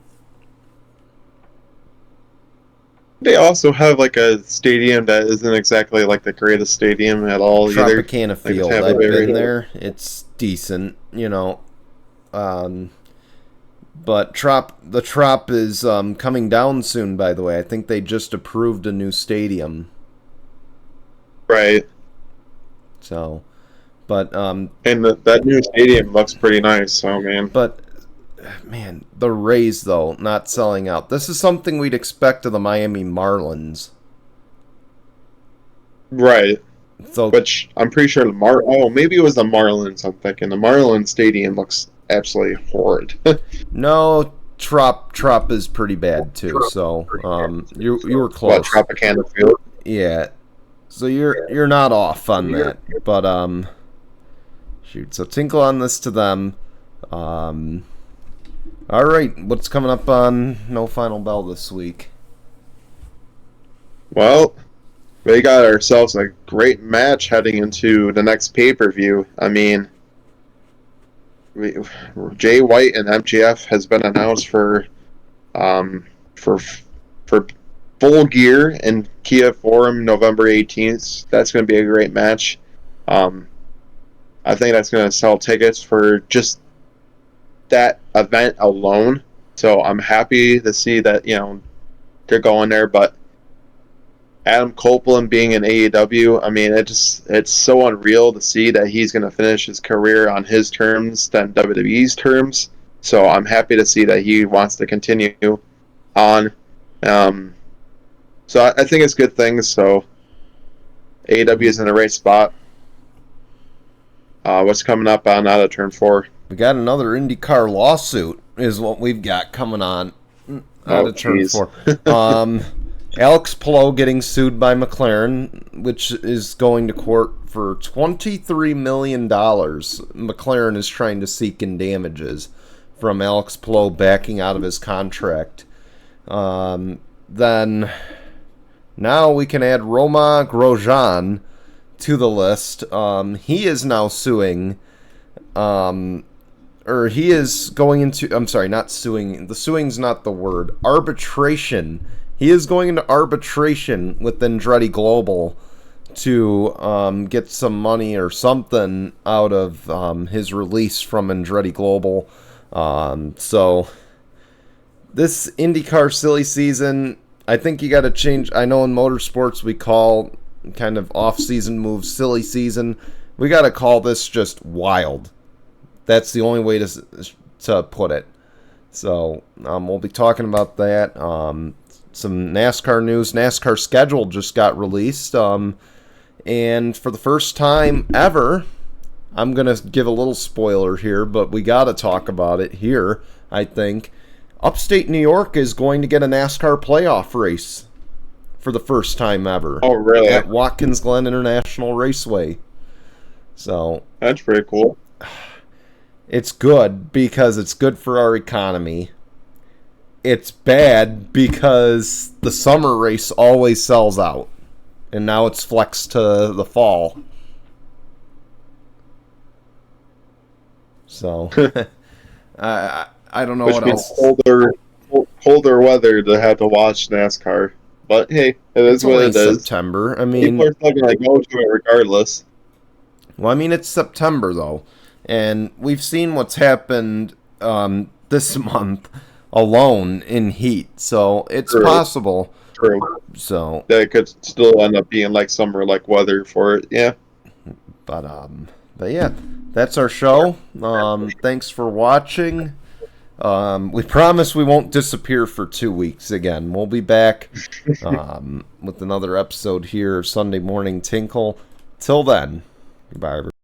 They also have like a stadium that isn't exactly like the greatest stadium at all either. Tropicana Field, I've been there. It's decent, But the Trop is coming down soon, by the way. I think they just approved a new stadium. Right. So, but... and that new stadium looks pretty nice, so, man. But, man, the Rays, though, not selling out. This is something we'd expect of the Miami Marlins. Right. So, which I'm pretty sure maybe it was the Marlins, I'm thinking. The Marlins stadium looks absolutely horrid. No, Trop is pretty bad too. So you were close. What, Tropicana Field? Yeah. So you're not off on that. But shoot. So Tinkle on this to them. All right. What's coming up on No Final Bell this week? Well, we got ourselves a great match heading into the next pay-per-view. I mean, Jay White and MJF has been announced for Full Gear in Kia Forum November 18th. That's going to be a great match. I think that's going to sell tickets for just that event alone. So I'm happy to see that they're going there. But Adam Copeland being in AEW, I mean, it's so unreal to see that he's going to finish his career on his terms than WWE's terms. So I'm happy to see that he wants to continue on. So I think it's good things. So AEW is in the right spot. What's coming up on Out of Turn 4? We got another IndyCar lawsuit is what we've got coming on Out of Turn 4. Alex Palou getting sued by McLaren, which is going to court for $23 million. McLaren is trying to seek in damages from Alex Palou backing out of his contract. Then now we can add Roma Grosjean to the list. He is now suing, or he is going into, I'm sorry, not suing. The suing's not the word. Arbitration. He is going into arbitration with Andretti Global to get some money or something out of his release from Andretti Global. So this IndyCar silly season, I think you got to change. I know in motorsports we call kind of off-season moves silly season. We got to call this just wild. That's the only way to put it. So we'll be talking about that. Some NASCAR news. NASCAR schedule just got released. And for the first time ever, I'm going to give a little spoiler here, but we got to talk about it here, I think. Upstate New York is going to get a NASCAR playoff race for the first time ever. Oh, really? At Watkins Glen International Raceway. So That's pretty cool. it's good because it's good for our economy. It's bad because the summer race always sells out. And now it's flexed to the fall. So, I don't know Which what means else. colder weather to have to watch NASCAR. But hey, it is It's what only it is. September. I mean, People are still going to go to it regardless. well, I mean, it's September, though. And we've seen what's happened this month alone in heat. So it's True. possible. True. So, That could still end up being like summer-like weather for it. Yeah. but yeah, that's our show. Thanks for watching. We promise we won't disappear for 2 weeks again. We'll be back with another episode here Sunday morning Tinkle. Till then, goodbye, everybody.